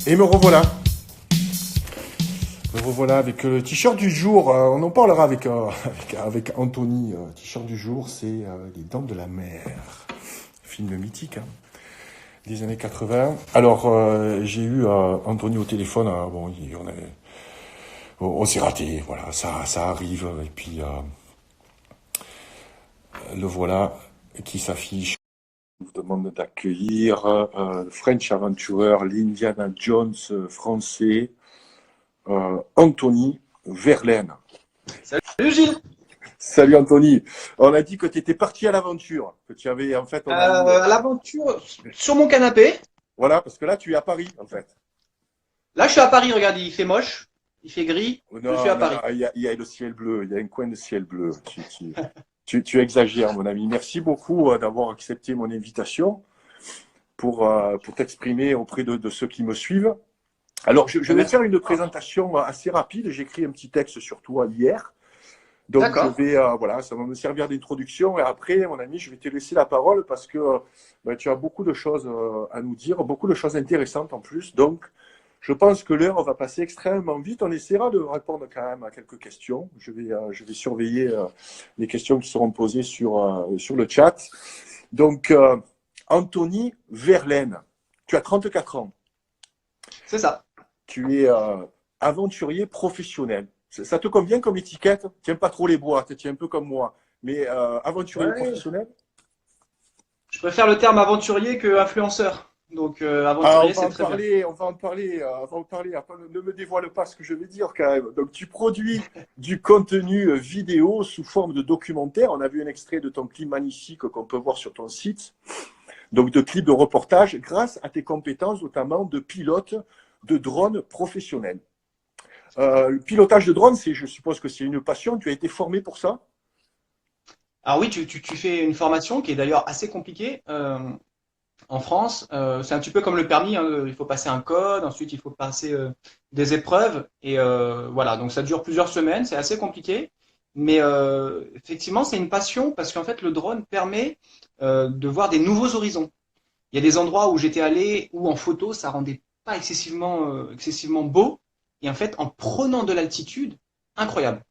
Et me revoilà. Me revoilà avec le t-shirt du jour. On en parlera avec Anthony. T-shirt du jour, c'est Les Dents de la Mer. Film mythique, hein, des années 80. Alors, j'ai eu Anthony au téléphone. Bon, on s'est raté. Voilà, ça arrive. Et puis, le voilà qui s'affiche. Je vous demande d'accueillir French Adventurer, l'Indiana Jones français, Anthony Verlaine. Salut Gilles. Salut Anthony. On a dit que tu étais parti à l'aventure, que tu avais en fait, on a eu, À l'aventure sur mon canapé. voilà, parce que là tu es à Paris en fait. Là, je suis à Paris, regarde, il fait moche, il fait gris, Oh, je suis à non, non, Paris. il y a le ciel bleu, il y a un coin de ciel bleu. Tu exagères, mon ami. Merci beaucoup d'avoir accepté mon invitation pour t'exprimer auprès de ceux qui me suivent. Alors, je vais Merci. faire une présentation assez rapide. J'ai écrit un petit texte sur toi hier. Donc, je D'accord. vais, voilà, ça va me servir d'introduction. Et après, mon ami, je vais te laisser la parole parce que tu as beaucoup de choses à nous dire, beaucoup de choses intéressantes en plus. Donc, je pense que l'heure va passer extrêmement vite. On essaiera de répondre quand même à quelques questions. Je vais surveiller les questions qui seront posées sur le chat. Donc, Anthony Verlaine, tu as 34 ans. C'est ça. Tu es aventurier professionnel. Ça te convient comme étiquette? Tu n'aimes pas trop les boîtes, tu es un peu comme moi. Mais aventurier Ouais. professionnel? Je préfère le terme aventurier que influenceur. Donc Ah, on aventurier, va c'est en très bien. parler, on va en parler, on va en parler. Après, ne me dévoile pas ce que je vais dire quand même. Donc, tu produis du contenu vidéo sous forme de documentaire. On a vu un extrait de ton clip magnifique qu'on peut voir sur ton site. Donc, de clips de reportage grâce à tes compétences, notamment de pilote de drone professionnel. Le pilotage de drone, je suppose que c'est une passion. Tu as été formé pour ça? Alors oui, tu fais une formation qui est d'ailleurs assez compliquée en France. C'est un petit peu comme le permis, hein. Il faut passer un code, ensuite il faut passer des épreuves. Et voilà, donc ça dure plusieurs semaines, c'est assez compliqué. Mais effectivement, c'est une passion parce qu'en fait, le drone permet de voir des nouveaux horizons. Il y a des endroits où j'étais allé où en photo, ça rendait pas excessivement beau. Et en fait, en prenant de l'altitude, incroyable.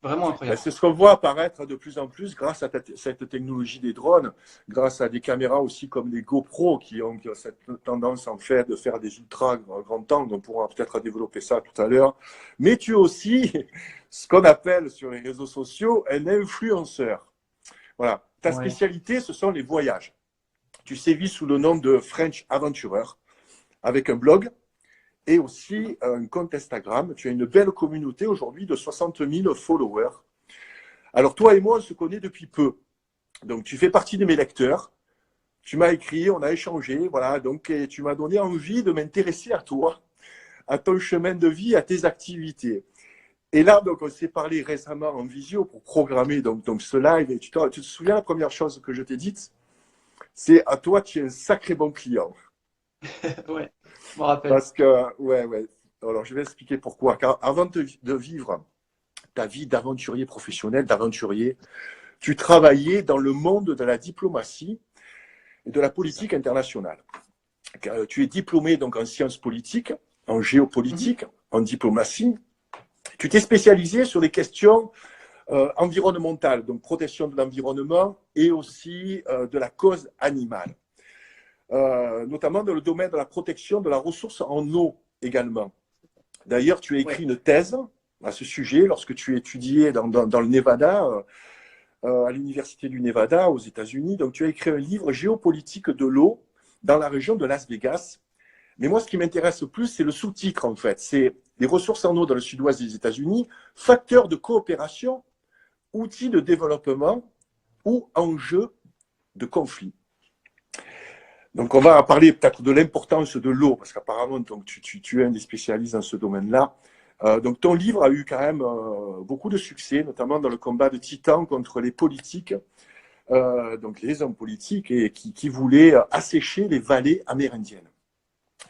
Vraiment Ben, incroyable. c'est ce qu'on voit apparaître de plus en plus grâce à cette technologie des drones, grâce à des caméras aussi comme les GoPro qui ont cette tendance en fait de faire des ultra grand angle. On pourra peut-être développer ça tout à l'heure. Mais tu es aussi ce qu'on appelle sur les réseaux sociaux un influenceur. Voilà. Ta Ouais. spécialité, ce sont les voyages. Tu sévis sous le nom de French Adventurer avec un blog et aussi un compte Instagram. Tu as une belle communauté aujourd'hui de 60 000 followers. Alors toi et moi, on se connaît depuis peu. Donc tu fais partie de mes lecteurs. Tu m'as écrit, on a échangé, voilà. Donc tu m'as donné envie de m'intéresser à toi, à ton chemin de vie, à tes activités. Et là, donc on s'est parlé récemment en visio pour programmer donc ce live. Et tu te souviens la première chose que je t'ai dite? C'est à toi, tu es un sacré bon client. Ouais, je me rappelle. Parce que, ouais, ouais. Alors je vais expliquer pourquoi. Car avant de vivre ta vie d'aventurier professionnel, d'aventurier, tu travaillais dans le monde de la diplomatie et de la C'est ça. politique internationale. Tu es diplômé donc en sciences politiques, en Mhm. géopolitique, en diplomatie. Tu t'es spécialisé sur les questions environnementales, donc protection de l'environnement et aussi de la cause animale, notamment dans le domaine de la protection de la ressource en eau également. D'ailleurs, tu as écrit Ouais. une thèse à ce sujet lorsque tu étudiais dans le Nevada, à l'Université du Nevada aux États-Unis. Donc, tu as écrit un livre géopolitique de l'eau dans la région de Las Vegas. Mais moi, ce qui m'intéresse le plus, c'est le sous-titre, en fait. C'est les ressources en eau dans le sud-ouest des États-Unis, facteurs de coopération, outils de développement ou enjeux de conflit. Donc, on va parler peut-être de l'importance de l'eau, parce qu'apparemment, donc, tu es un des spécialistes dans ce domaine-là. Donc, ton livre a eu quand même beaucoup de succès, notamment dans le combat de titans contre les politiques, donc les hommes politiques, et qui voulaient assécher les vallées amérindiennes.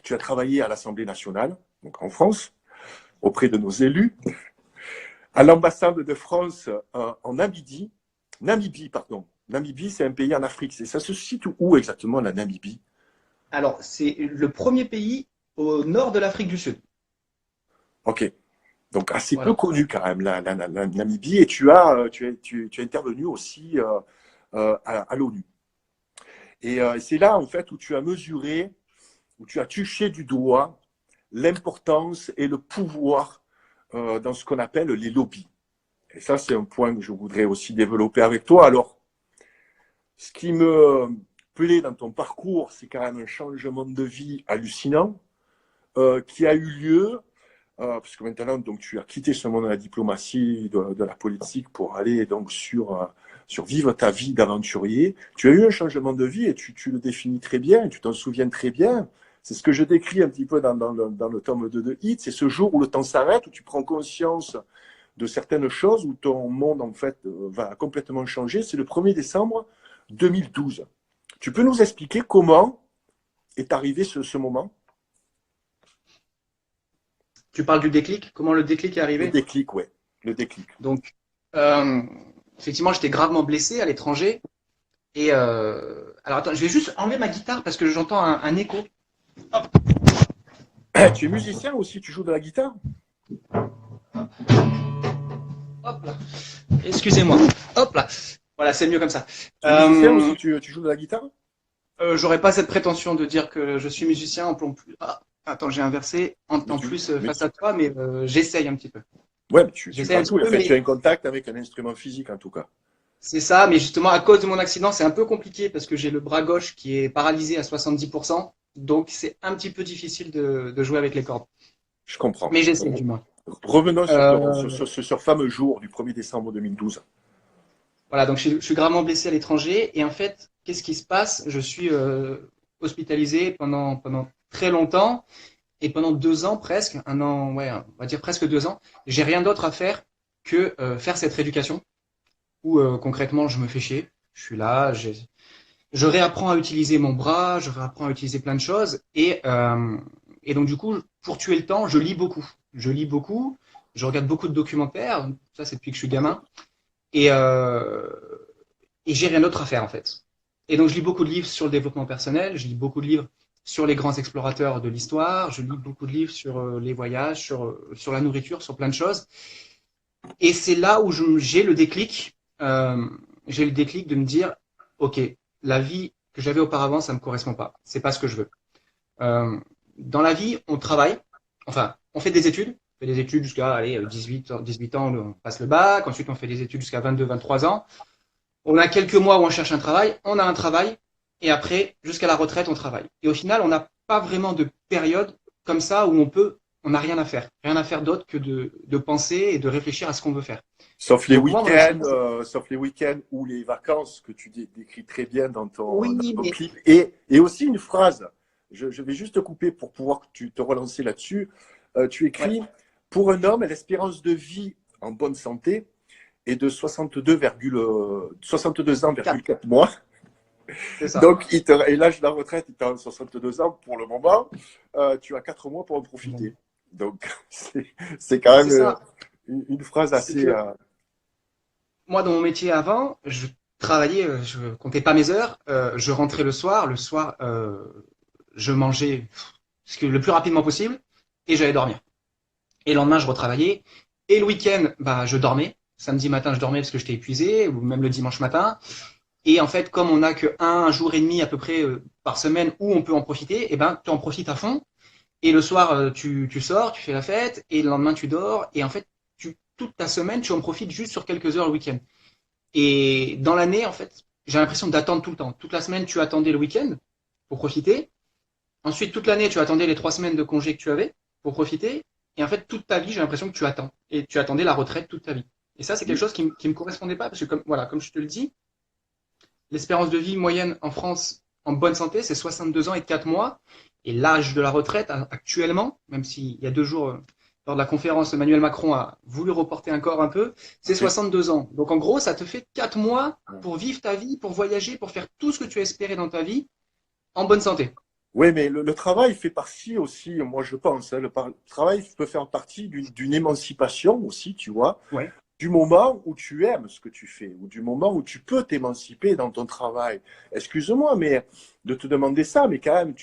Tu as travaillé à l'Assemblée nationale, donc en France, auprès de nos élus, à l'ambassade de France en Namibie. Namibie, pardon. Namibie, c'est un pays en Afrique. Ça se situe où exactement, la Namibie? Alors, c'est le premier pays au nord de l'Afrique du Sud. Ok. Donc assez peu Voilà. connu quand même la Namibie et tu as intervenu aussi à l'ONU. Et c'est là en fait où tu as mesuré, où tu as touché du doigt l'importance et le pouvoir dans ce qu'on appelle les lobbies. Et ça, c'est un point que je voudrais aussi développer avec toi. Alors, ce qui me plaît dans ton parcours, c'est quand même un changement de vie hallucinant qui a eu lieu, parce que maintenant, donc, tu as quitté ce monde de la diplomatie, de la politique, pour aller donc sur vivre ta vie d'aventurier. Tu as eu un changement de vie et tu le définis très bien, tu t'en souviens très bien. C'est ce que je décris un petit peu dans le tome 2 de Hit. C'est ce jour où le temps s'arrête, où tu prends conscience de certaines choses, où ton monde, en fait, va complètement changer. C'est le 1er décembre 2012. Tu peux nous expliquer comment est arrivé ce moment? Tu parles du déclic, comment le déclic est Le arrivé? déclic, ouais. Le déclic. Donc, euh, effectivement, j'étais gravement blessé à l'étranger. Et alors attends, je vais juste enlever ma guitare parce que j'entends un écho. Hop, Tu es musicien aussi, tu joues de la guitare? hop là. Excusez-moi. Hop là. Voilà, c'est mieux comme ça. Tu es musicien aussi, tu joues de la guitare? J'aurais pas cette prétention de dire que je suis musicien en plus. Ah, attends, j'ai inversé Mais en tu, plus mais face à toi, mais j'essaye un petit peu. ouais, mais tu J'essaye un petit gratouilles. En peu, fait, tu as mais un contact avec un instrument physique en tout cas. c'est ça. Mais justement, à cause de mon accident, c'est un peu compliqué parce que j'ai le bras gauche qui est paralysé à 70%. Donc, c'est un petit peu difficile de jouer avec les cordes. Je comprends. Mais j'essaie du moins. Revenons Euh, sur ce fameux jour du 1er décembre 2012. voilà, donc je suis gravement blessé à l'étranger. Et en fait, qu'est-ce qui se passe? Je suis hospitalisé pendant très longtemps. Et pendant 2 ans presque, un an, ouais, on va dire presque 2 ans, j'ai rien d'autre à faire que faire cette rééducation où concrètement je me fais chier. Je suis là, je réapprends à utiliser mon bras, je réapprends à utiliser plein de choses et donc du coup, pour tuer le temps, je lis beaucoup. Je lis beaucoup, je regarde beaucoup de documentaires, ça c'est depuis que je suis gamin, et, euh, et j'ai rien d'autre à faire en fait. Et donc je lis beaucoup de livres sur le développement personnel, je lis beaucoup de livres sur les grands explorateurs de l'histoire, je lis beaucoup de livres sur les voyages, sur la nourriture, sur plein de choses. Et c'est là où j'ai le déclic, j'ai le déclic de me dire, ok, la vie que j'avais auparavant, ça me correspond pas, c'est pas ce que je veux. Euh, dans la vie, on travaille, enfin, on fait des études, on fait des études jusqu'à allez, 18 ans, on passe le bac, ensuite on fait des études jusqu'à 22, 23 ans. On a quelques mois où on cherche un travail, on a un travail, et après, jusqu'à la retraite, on travaille. Et au final, on n'a pas vraiment de période comme ça où on n'a rien à faire. Rien à faire d'autre que de penser et de réfléchir à ce qu'on veut faire. Donc moi, mon accident, c'est... Sauf les week-ends ou les vacances que tu décris très bien dans Oui, ton mais... clip. Et aussi une phrase, je vais juste te couper pour pouvoir te relancer là-dessus. Tu Ouais, écris, pour un homme, l'espérance de vie en bonne santé est de 62 4, ans,4 mois. c'est ça. Donc, et l'âge de la retraite est à 62 ans pour le moment. Tu as 4 mois pour en Bon. profiter. Donc, c'est quand C'est même ça. une phrase C'est assez. que moi, dans mon métier avant, je travaillais, je comptais pas mes heures, je rentrais le soir. Le soir, je mangeais le plus rapidement possible et j'allais dormir. Et le lendemain, je retravaillais. Et le week-end, bah, je dormais. Samedi matin, je dormais parce que j'étais épuisé, ou même le dimanche matin. Et en fait, comme on n'a que un jour et demi à peu près par semaine où on peut en profiter, et ben, tu en profites à fond. Et le soir, tu sors, tu fais la fête, et le lendemain, tu dors. Et en fait, toute ta semaine, tu en profites juste sur quelques heures le week-end. Et dans l'année, en fait, j'ai l'impression d'attendre tout le temps. Toute la semaine, tu attendais le week-end pour profiter. Ensuite, toute l'année, tu attendais les 3 semaines de congé que tu avais pour profiter. Et en fait, toute ta vie, j'ai l'impression que tu attends. Et tu attendais la retraite toute ta vie. Et ça, c'est quelque chose qui me correspondait pas, parce que voilà, comme je te le dis, l'espérance de vie moyenne en France en bonne santé, c'est 62 ans et 4 mois. Et l'âge de la retraite, actuellement, même s'il y a 2 jours, lors de la conférence, Emmanuel Macron a voulu reporter encore un peu, c'est 62 ans. Donc en gros, ça te fait 4 mois pour vivre ta vie, pour voyager, pour faire tout ce que tu as espéré dans ta vie en bonne santé. Oui, mais le travail fait partie aussi, moi je pense, hein, le travail peut faire partie d'une émancipation aussi, tu vois, Ouais. du moment où tu aimes ce que tu fais, ou du moment où tu peux t'émanciper dans ton travail. Excuse-moi, mais de te demander ça, mais quand même,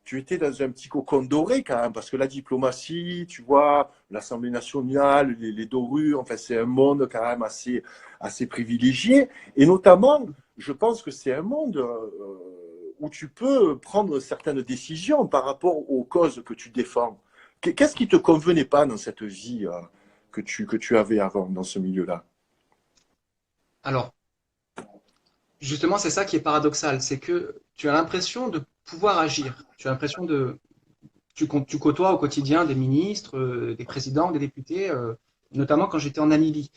tu étais dans un petit cocon doré quand même, parce que la diplomatie, tu vois, l'Assemblée nationale, les dorures, enfin, c'est un monde quand même assez privilégié. Et notamment, je pense que c'est un monde où tu peux prendre certaines décisions par rapport aux causes que tu défends. Qu'est-ce qui te convenait pas dans cette vie que tu avais avant, dans ce milieu-là? Alors, justement, c'est ça qui est paradoxal, c'est que tu as l'impression de pouvoir agir. Tu as l'impression tu côtoies au quotidien des ministres, des présidents, des députés, notamment quand j'étais en Namibie.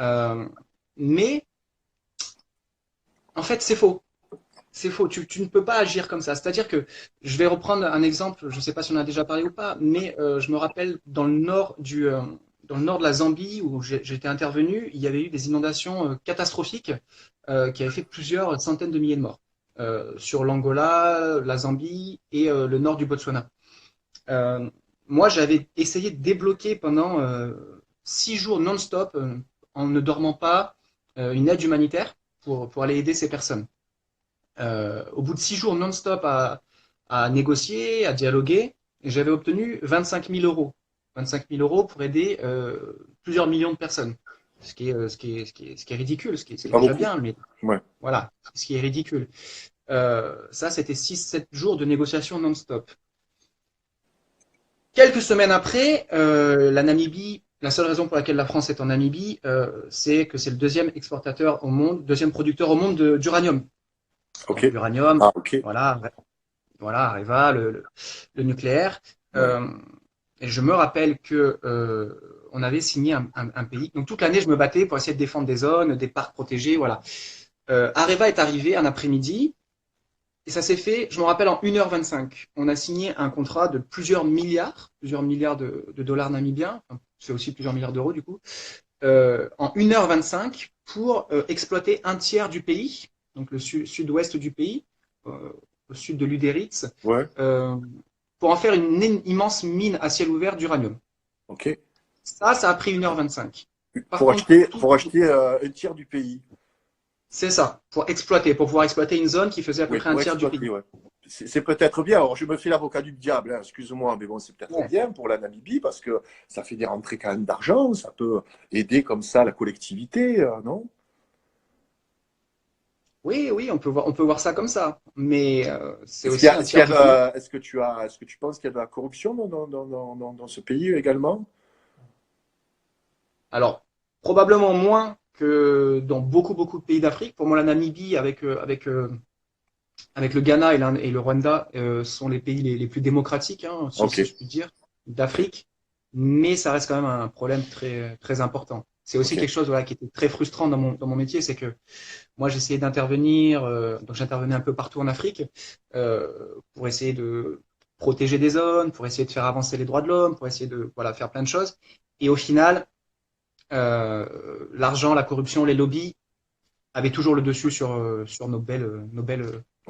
Euh, mais en fait, c'est faux. C'est faux. Tu ne peux pas agir comme ça. C'est-à-dire que je vais reprendre un exemple. Je ne sais pas si on en a déjà parlé ou pas, mais je me rappelle dans le nord de la Zambie où j'étais intervenu, il y avait eu des inondations catastrophiques qui avaient fait plusieurs centaines de milliers de morts sur l'Angola, la Zambie et le nord du Botswana. Euh, Moi, j'avais essayé de débloquer pendant 6 jours non-stop, en ne dormant pas, une aide humanitaire pour aller aider ces personnes. Au bout de 6 jours non-stop à négocier, à dialoguer, j'avais obtenu 25 000 euros. 25 000 euros pour aider plusieurs millions de personnes. Ce qui est ridicule, ce C'est qui est pas déjà beaucoup. bien, mais Ouais. voilà, ce qui est ridicule. Ça, c'était 6-7 jours de négociation non-stop. Quelques semaines après, la Namibie, la seule raison pour laquelle la France est en Namibie, c'est que c'est le deuxième exportateur au monde, deuxième producteur au monde d'uranium. Ok. Donc l'uranium, Ah, ok. voilà, voilà, Areva, le nucléaire. Ouais. Euh, et je me rappelle que on avait signé un pays. Donc toute l'année, je me battais pour essayer de défendre des zones, des parcs protégés, voilà. Areva est arrivé un après-midi et ça s'est fait, je me rappelle, en 1h25. On a signé un contrat de plusieurs milliards de dollars namibiens. Enfin, c'est aussi plusieurs milliards d'euros du coup. En 1h25 pour exploiter un tiers du pays, donc le sud-ouest du pays, au sud de l'Uderitz, Ouais. euh, pour en faire une immense mine à ciel ouvert d'uranium. Ok. Ça a pris 1h25. Par contre, Pour acheter un tiers du pays. c'est ça, pour pouvoir exploiter une zone qui faisait à peu Oui, près un pour tiers du exploiter, pays. ouais. C'est peut-être bien. Alors, je me fais l'avocat du diable, hein, excuse-moi, mais bon, c'est peut-être Ouais. bien pour la Namibie parce que ça fait des rentrées quand même d'argent, ça peut aider comme ça la collectivité, non? Oui, oui, on peut voir ça comme ça, mais c'est aussi un tiers du pays. Est-ce que tu penses qu'il y a de la corruption dans ce pays également? Alors, probablement moins que dans beaucoup de pays d'Afrique. Pour moi, la Namibie, avec le Ghana et le Rwanda, sont les pays les plus démocratiques, hein, Ok, si je puis dire, d'Afrique. Mais ça reste quand même un problème très important. C'est aussi ok, quelque chose voilà, qui était très frustrant dans mon métier, c'est que moi j'essayais d'intervenir, donc j'intervenais un peu partout en Afrique pour essayer de protéger des zones, pour essayer de faire avancer les droits de l'homme, pour essayer de voilà, faire plein de choses. Et au final, l'argent, la corruption, les lobbies avaient toujours le dessus sur nos ouais.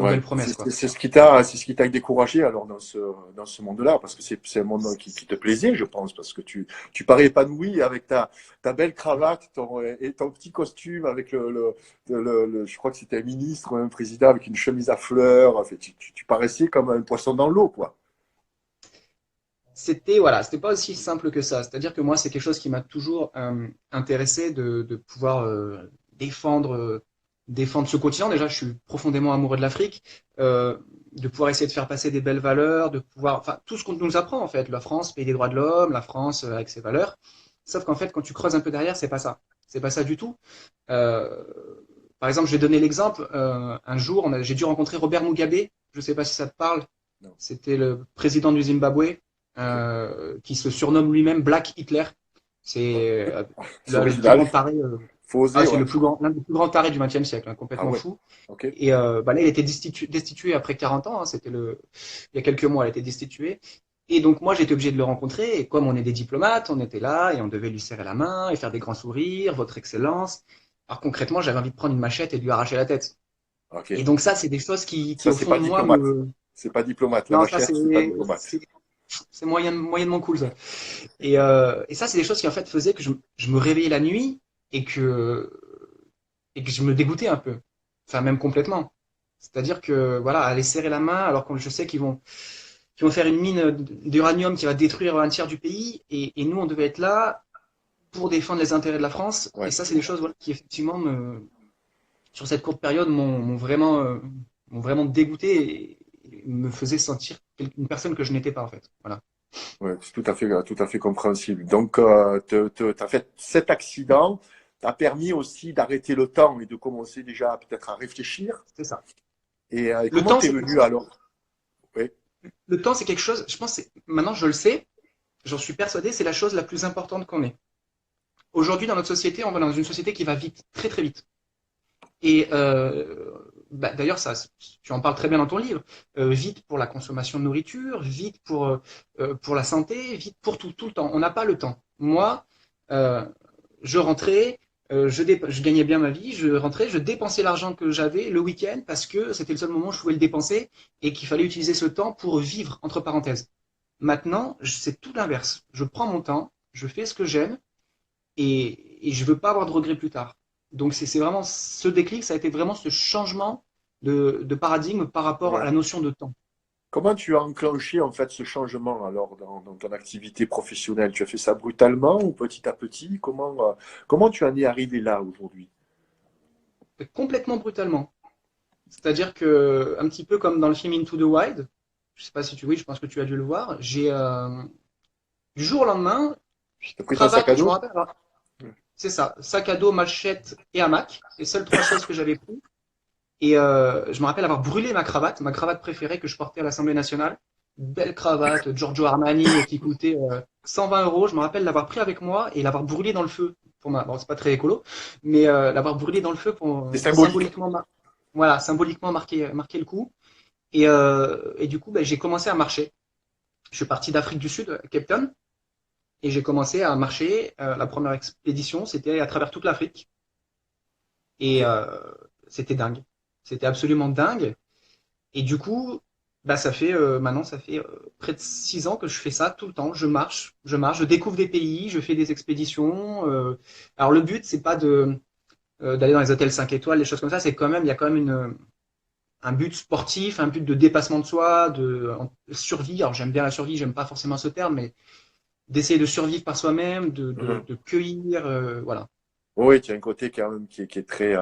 belles promesses, quoi. C'est ce qui t'a découragé alors dans ce monde-là, parce que c'est un monde qui te plaisait, je pense, parce que tu parais épanoui avec ta belle cravate et ton petit costume avec je crois que c'était un ministre ou un président avec une chemise à fleurs. Enfin, tu paraissais comme un poisson dans l'eau, quoi. C'était voilà, c'était pas aussi simple que ça. C'est-à-dire que moi, c'est quelque chose qui m'a toujours intéressé de pouvoir défendre ce continent. Déjà, je suis profondément amoureux de l'Afrique, de pouvoir essayer de faire passer des belles valeurs, de pouvoir, enfin, tout ce qu'on nous apprend en fait. La France, pays des droits de l'homme, la France avec ses valeurs. Sauf qu'en fait, quand tu creuses un peu derrière, c'est pas ça. C'est pas ça du tout. Euh, Par exemple, je vais donner l'exemple. Un jour, j'ai dû rencontrer Robert Mugabe. Je sais pas si ça te parle. Non. C'était le président du Zimbabwe Ok. qui se surnomme lui-même Black Hitler. C'est C'est le plus grand original. taré. Faut oser, C'est ouais. l'un des plus grands tarés du XXe siècle, hein, Ah complètement ouais. fou. Ok. Et bah là, il était destitué après 40 ans. Hein, il y a quelques mois, il a été destitué. Et donc moi, j'étais obligé de le rencontrer. Et comme on est des diplomates, on était là et on devait lui serrer la main et faire des grands sourires, Votre Excellence. Alors concrètement, j'avais envie de prendre une machette et de lui arracher la tête. Et Ok. donc ça, c'est des choses qui Ça, au c'est fond pas de moi diplomate. me. C'est pas diplomate. La Non, ça machette, c'est pas diplomate. c'est moyennement cool ça. Et ça, c'est des choses qui en fait faisaient que je me réveillais la nuit et que je me dégoûtais un peu, enfin même complètement. C'est-à-dire que voilà, aller serrer la main alors que je sais qu'ils vont qui vont faire une mine d'uranium qui va détruire un tiers du pays. Et nous, on devait être là pour défendre les intérêts de la France. Et Ouais. ça, c'est des choses voilà, qui, effectivement, sur cette courte période, m'ont vraiment dégoûté et me faisaient sentir une personne que je n'étais pas, en fait. Voilà. Ouais, c'est tout à fait compréhensible. Donc, tu as fait cet accident, t'a permis aussi d'arrêter le temps et de commencer déjà peut-être à réfléchir. C'est ça. Et Le comment temps, t'es c'est venu alors? Oui, le temps, c'est quelque chose, je pense, maintenant je le sais, j'en suis persuadé, c'est la chose la plus importante qu'on ait. Aujourd'hui, dans notre société, on va dans une société qui va vite, très très vite. Et d'ailleurs, ça, tu en parles très bien dans ton livre. Vite pour la consommation de nourriture, vite pour la santé, vite pour tout, tout le temps. On n'a pas le temps. Moi, euh, je rentrais, je gagnais bien ma vie, je rentrais, je dépensais l'argent que j'avais le week-end parce que c'était le seul moment où je pouvais le dépenser et qu'il fallait utiliser ce temps pour vivre, entre parenthèses. Maintenant, c'est tout l'inverse. Je prends mon temps, je fais ce que j'aime et je veux pas avoir de regrets plus tard. Donc c'est vraiment ce déclic, ça a été vraiment ce changement de paradigme par rapport à ouais. la notion de temps. Comment tu as enclenché en fait ce changement alors dans ton activité professionnelle? Tu as fait ça brutalement ou petit à petit? Comment tu en es arrivé là aujourd'hui? Complètement brutalement. C'est-à-dire que, un petit peu comme dans le film Into the Wild, je sais pas si tu oui, je pense que tu as dû le voir, j'ai du jour au lendemain, Tu as pris ton sac cravate, à je me dos? rappelle, c'est ça, sac à dos, machette et hamac, les seules trois choses que j'avais pris. Et je me rappelle avoir brûlé ma cravate préférée que je portais à l'Assemblée nationale. Belle cravate Giorgio Armani qui coûtait 120 euros. Je me rappelle l'avoir pris avec moi et l'avoir brûlé dans le feu. Bon, c'est pas très écolo, mais l'avoir brûlé dans le feu C'est pour symbolique. symboliquement, voilà, symboliquement marquer le coup. Et du coup, ben, j'ai commencé à marcher. Je suis parti d'Afrique du Sud, Cape Town, et j'ai commencé à marcher. La première expédition, c'était à travers toute l'Afrique. Et c'était dingue. C'était absolument dingue. Et du coup, bah ça fait maintenant ça fait près de 6 ans que je fais ça tout le temps. Je découvre des pays, je fais des expéditions. Alors le but c'est pas d'aller dans les hôtels 5 étoiles, des choses comme ça. C'est quand même il y a quand même un but sportif, un but de dépassement de soi, de survie. Alors j'aime bien la survie, j'aime pas forcément ce terme, mais d'essayer de survivre par soi-même, Mhm. de cueillir, voilà. Oui, tu as un côté quand même qui est très,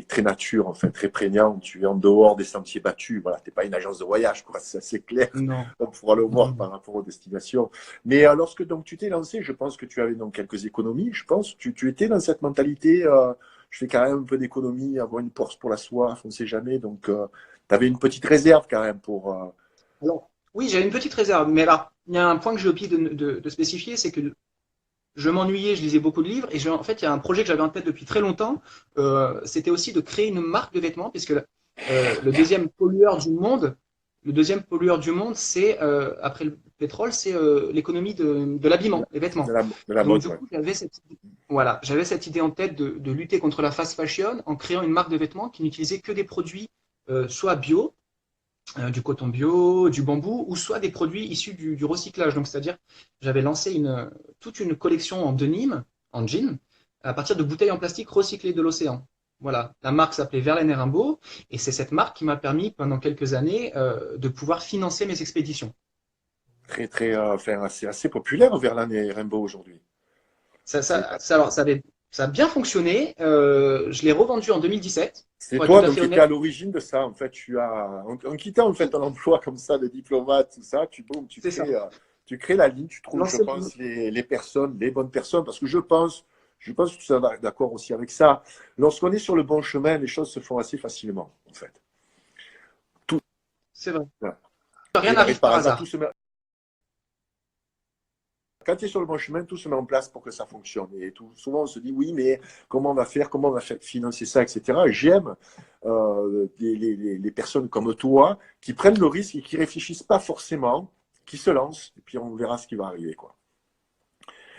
très nature, en fait, très prégnant. Tu es en dehors des sentiers battus. Voilà, t'es pas une agence de voyage, quoi. C'est assez clair. Non. On pourra le voir Non. par rapport aux destinations. Mais lorsque donc tu t'es lancé, je pense que tu avais donc quelques économies. Je pense tu étais dans cette mentalité. Je fais quand même un peu d'économie, avoir une Porsche pour la soif, on ne sait jamais. Donc, tu avais une petite réserve quand même pour. Alors, oui, j'avais une petite réserve, mais là, il y a un point que j'ai oublié de spécifier, c'est que je m'ennuyais, je lisais beaucoup de livres, et en fait, il y a un projet que j'avais en tête depuis très longtemps. C'était aussi de créer une marque de vêtements, puisque le deuxième pollueur du monde, c'est après le pétrole, c'est l'économie de l'habillement, les vêtements. De la Donc mode, du ouais. coup, j'avais cette idée en tête de lutter contre la fast fashion en créant une marque de vêtements qui n'utilisait que des produits soit bio, du coton bio, du bambou, ou soit des produits issus du recyclage. Donc, c'est-à-dire, j'avais lancé toute une collection en denim, en jean, à partir de bouteilles en plastique recyclées de l'océan. Voilà, la marque s'appelait Verlaine et Rimbaud, et c'est cette marque qui m'a permis pendant quelques années de pouvoir financer mes expéditions. Très, très, enfin, assez populaire Verlaine et Rainbow aujourd'hui. C'est Alors, ça a bien fonctionné. Je l'ai revendu en 2017, c'est pour être tout toi à donc fait qui étais honnête. à l'origine de ça. En fait, en quittant en fait un emploi comme ça de diplomate, tout ça, boum, C'est ça. tu crées la ligne, tu trouves, je Lancer pense, les personnes, les bonnes personnes, parce que je pense que tu es d'accord aussi avec ça. Lorsqu'on est sur le bon chemin, les choses se font assez facilement, en fait. Tout, C'est vrai. voilà. Rien Rien n'arrive n'arrive par par hasard. hasard. Quand tu es sur le bon chemin, tout se met en place pour que ça fonctionne. Et souvent, on se dit, oui, mais comment on va faire, comment on va financer ça, etc. J'aime les personnes comme toi qui prennent le risque et qui réfléchissent pas forcément, qui se lancent, et puis on verra ce qui va arriver, quoi.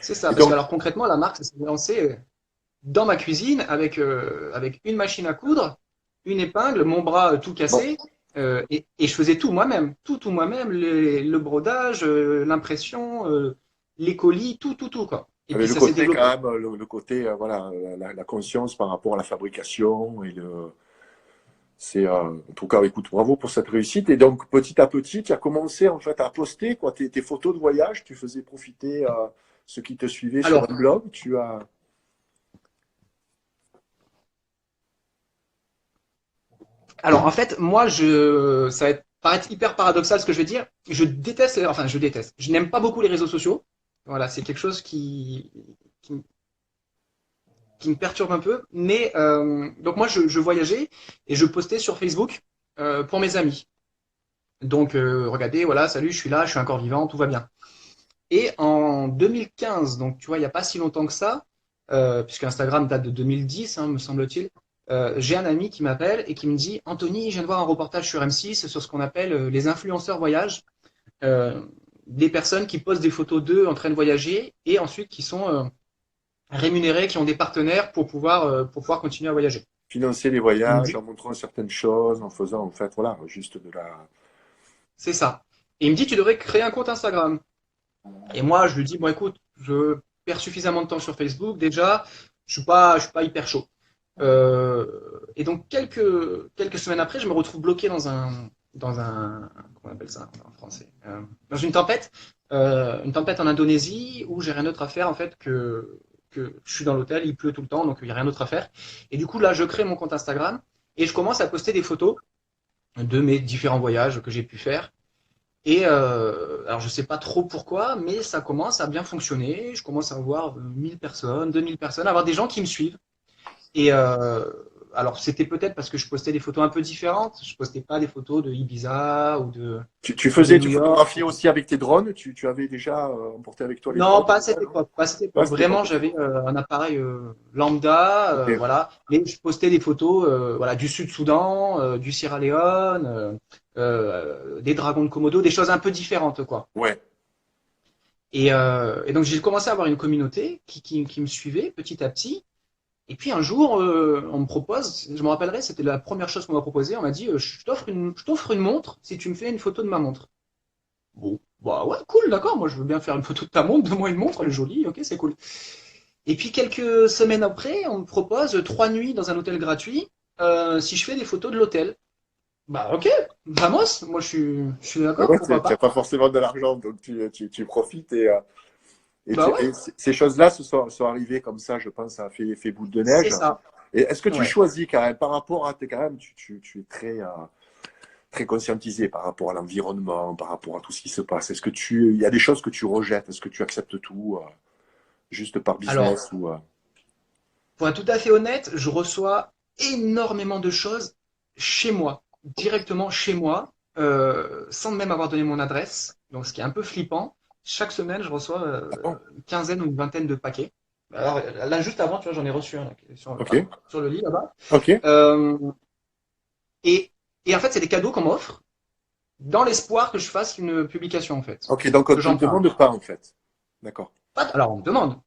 C'est ça. Et Parce que donc, alors concrètement, la marque, ça s'est lancé dans ma cuisine avec une machine à coudre, une épingle, mon bras tout bon, cassé. Et je faisais tout moi-même. Tout moi-même. Le brodage, l'impression, les colis, tout, quoi. Et puis avec le ça s'est côté développé. quand même, le côté, voilà, la conscience par rapport à la fabrication En tout cas, écoute, bravo pour cette réussite. Et donc, petit à petit, tu as commencé en fait à poster quoi, tes photos de voyage. Tu faisais profiter ceux qui te suivaient sur Alors, un blog. Tu as. alors en fait, moi, ça va paraître hyper paradoxal ce que je vais dire. Je déteste. Je n'aime pas beaucoup les réseaux sociaux. Voilà, c'est quelque chose qui, qui me perturbe un peu. Mais donc moi, je voyageais et je postais sur Facebook pour mes amis. Donc, regardez, voilà, salut, je suis là, je suis encore vivant, tout va bien. Et en 2015, donc tu vois, il n'y a pas si longtemps que ça, puisque Instagram date de 2010, hein, me semble-t-il, j'ai un ami qui m'appelle et qui me dit, Anthony, je viens de voir un reportage sur M6 sur ce qu'on appelle les influenceurs voyage, euh, des personnes qui postent des photos d'eux en train de voyager et ensuite qui sont rémunérés, qui ont des partenaires pour pouvoir continuer à voyager. Financer les Il me voyages dit, en montrant certaines choses, en faisant en fait, voilà, juste de la. c'est ça. Et il me dit, tu devrais créer un compte Instagram. Et moi, je lui dis, bon, écoute, je perds suffisamment de temps sur Facebook déjà, je suis pas hyper chaud. Et donc quelques semaines après, je me retrouve bloqué dans un, comment on appelle ça en français, dans une tempête en Indonésie où j'ai rien d'autre à faire en fait que je suis dans l'hôtel, il pleut tout le temps, donc il y a rien d'autre à faire. Et du coup là, je crée mon compte Instagram et je commence à poster des photos de mes différents voyages que j'ai pu faire. Et alors je sais pas trop pourquoi, mais ça commence à bien fonctionner. Je commence à avoir 1000 personnes, 2000 personnes, à avoir des gens qui me suivent. Et alors c'était peut-être parce que je postais des photos un peu différentes. Je postais pas des photos de Ibiza Tu New York. photographiais aussi avec tes drones. Tu avais déjà emporté avec toi les Non, drones. pas à cette époque. Pas à cette Ah, époque. c'était pas Vraiment, ok. j'avais un appareil lambda, Ok. voilà. Mais je postais des photos, voilà, du Sud-Soudan, du Sierra Leone, des dragons de Komodo, des choses un peu différentes, quoi. Ouais. Et donc j'ai commencé à avoir une communauté qui me suivait petit à petit. Et puis un jour, on me propose, je me rappellerai, c'était la première chose qu'on m'a proposé. On m'a dit, je t'offre une montre si tu me fais une photo de ma montre. Bon, bah ouais, cool, d'accord. Moi, je veux bien faire une photo de ta montre. Donne-moi une montre, elle est jolie. Ok, c'est cool. Et puis quelques semaines après, on me propose 3 nuits dans un hôtel gratuit si je fais des photos de l'hôtel. Bah ok, vamos. Moi, je suis d'accord. Ouais, Pourquoi tu n'as pas? pas forcément de l'argent, donc tu profites Bah ouais, et ces choses-là sont arrivées comme ça, je pense, ça a fait boule de c'est neige. ça. Et est-ce que tu Ouais. choisis quand même, par rapport à, quand même, tu es très, très conscientisé par rapport à l'environnement, par rapport à tout ce qui se passe. Il y a des choses que tu rejettes, est-ce que tu acceptes tout, juste par Alors, business ou, pour être tout à fait honnête, je reçois énormément de choses chez moi, directement chez moi, sans même avoir donné mon adresse. Donc, ce qui est un peu flippant. Chaque semaine, je reçois Ah bon? une quinzaine ou une vingtaine de paquets. Alors là, juste avant, tu vois, j'en ai reçu un là, qui est Ok, sur le lit là-bas. ok, Euh, et, et en fait, c'est des cadeaux qu'on m'offre dans l'espoir que je fasse une publication, en fait, ok, donc on que ne te le j'en parle. demande pas en fait. D'accord. Alors, on me demande.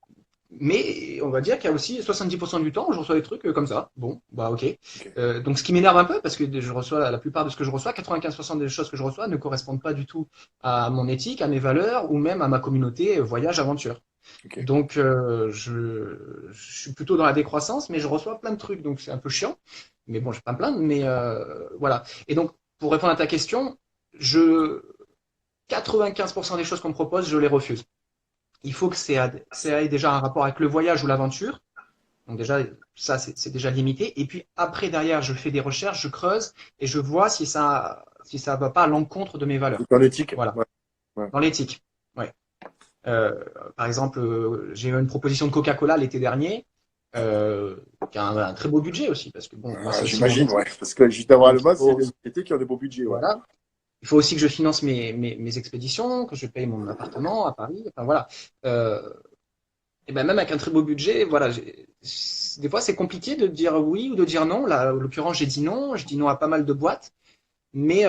Mais on va dire qu'il y a aussi 70% du temps où je reçois des trucs comme ça. Bon, bah ok. Ok. Donc ce qui m'énerve un peu, parce que je reçois la plupart de ce que je reçois, 95% des choses que je reçois ne correspondent pas du tout à mon éthique, à mes valeurs ou même à ma communauté voyage aventure. Ok. Donc je suis plutôt dans la décroissance, mais je reçois plein de trucs, donc c'est un peu chiant. Mais bon, je vais pas me plaindre, mais voilà. Et donc pour répondre à ta question, je 95% des choses qu'on me propose, je les refuse. Il faut que ça ait déjà un rapport avec le voyage ou l'aventure. Donc déjà, ça, c'est déjà limité. Et puis après, derrière, je fais des recherches, je creuse et je vois si ça va pas à l'encontre de mes valeurs. C'est en éthique. Voilà, Ouais, ouais. dans l'éthique. Ouais. Euh, Par exemple, j'ai eu une proposition de Coca-Cola l'été dernier, qui a un très beau budget aussi, parce que bon, moi, Ah, c'est aussi mon j'imagine, ouais. métier. Parce que justement, Donc, allemand, c'est des sociétés qui ont des beaux budgets, ouais. voilà. Il faut aussi que je finance mes expéditions, que je paye mon appartement à Paris. Enfin, voilà. Euh, Et ben même avec un très beau budget, voilà, des fois c'est compliqué de dire oui ou de dire non. Là, en l'occurrence, j'ai dit non. Je dis non à pas mal de boîtes. Mais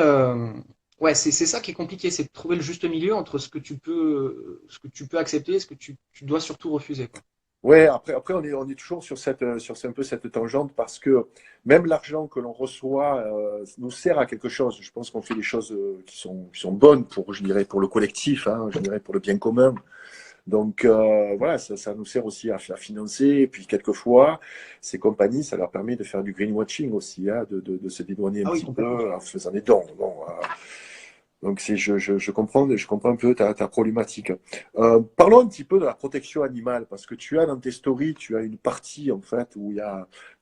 ouais, c'est ça qui est compliqué, c'est de trouver le juste milieu entre ce que tu peux accepter et ce que tu dois surtout refuser, quoi. Ouais, après on est toujours sur un peu cette tangente parce que même l'argent que l'on reçoit nous sert à quelque chose. Je pense qu'on fait des choses qui sont bonnes pour, je dirais, pour le collectif, hein, je dirais, pour le bien commun. Donc voilà, ça nous sert aussi à financer. Et puis quelquefois, ces compagnies, ça leur permet de faire du greenwashing aussi, hein, de se dédouaner un Ah oui, petit complètement. peu en faisant des dons. Bon, donc je comprends un peu ta problématique. Parlons un petit peu de la protection animale, parce que tu as dans tes stories, tu as une partie en fait où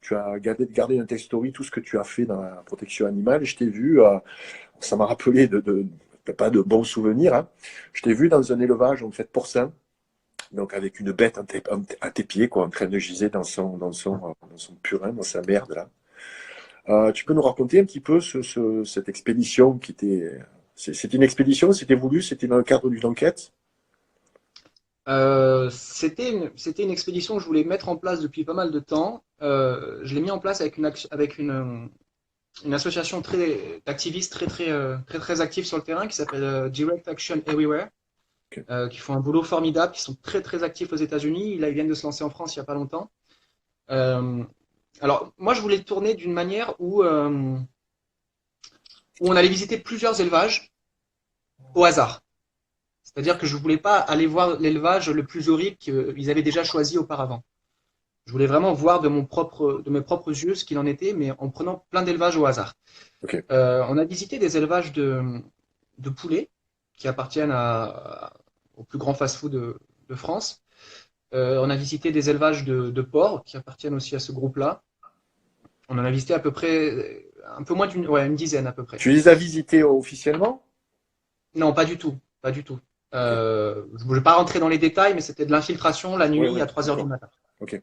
tu as gardé dans tes stories tout ce que tu as fait dans la protection animale. Et je t'ai vu, ça m'a rappelé pas de bons souvenirs, hein. Je t'ai vu dans un élevage en fait porcin, donc avec une bête à tes pieds, quoi, en train de giser dans son purin, dans sa merde là. Tu peux nous raconter un petit peu cette expédition qui était. C'était une expédition, c'était voulu, c'était dans le cadre d'une enquête? C'était une expédition que je voulais mettre en place depuis pas mal de temps. Je l'ai mis en place avec une association d'activistes très actifs sur le terrain qui s'appelle Direct Action Everywhere, Ok. qui font un boulot formidable, qui sont très actifs aux États-Unis. Là, ils viennent de se lancer en France il n'y a pas longtemps. Euh, alors, moi, je voulais le tourner d'une manière où on allait visiter plusieurs élevages au hasard. C'est-à-dire que je voulais pas aller voir l'élevage le plus horrible qu'ils avaient déjà choisi auparavant. Je voulais vraiment voir de mes propres yeux ce qu'il en était, mais en prenant plein d'élevages au hasard. Ok. On a visité des élevages de poulets qui appartiennent au plus grand fast-food de France. On a visité des élevages de porcs qui appartiennent aussi à ce groupe-là. On en a visité à peu près un peu moins une dizaine à peu près. Tu les as visités officiellement? Non, pas du tout, pas du tout. Ok. Je ne vais pas rentrer dans les détails, mais c'était de l'infiltration la Oui, nuit oui, à 3 heures du d'accord. matin. Ok.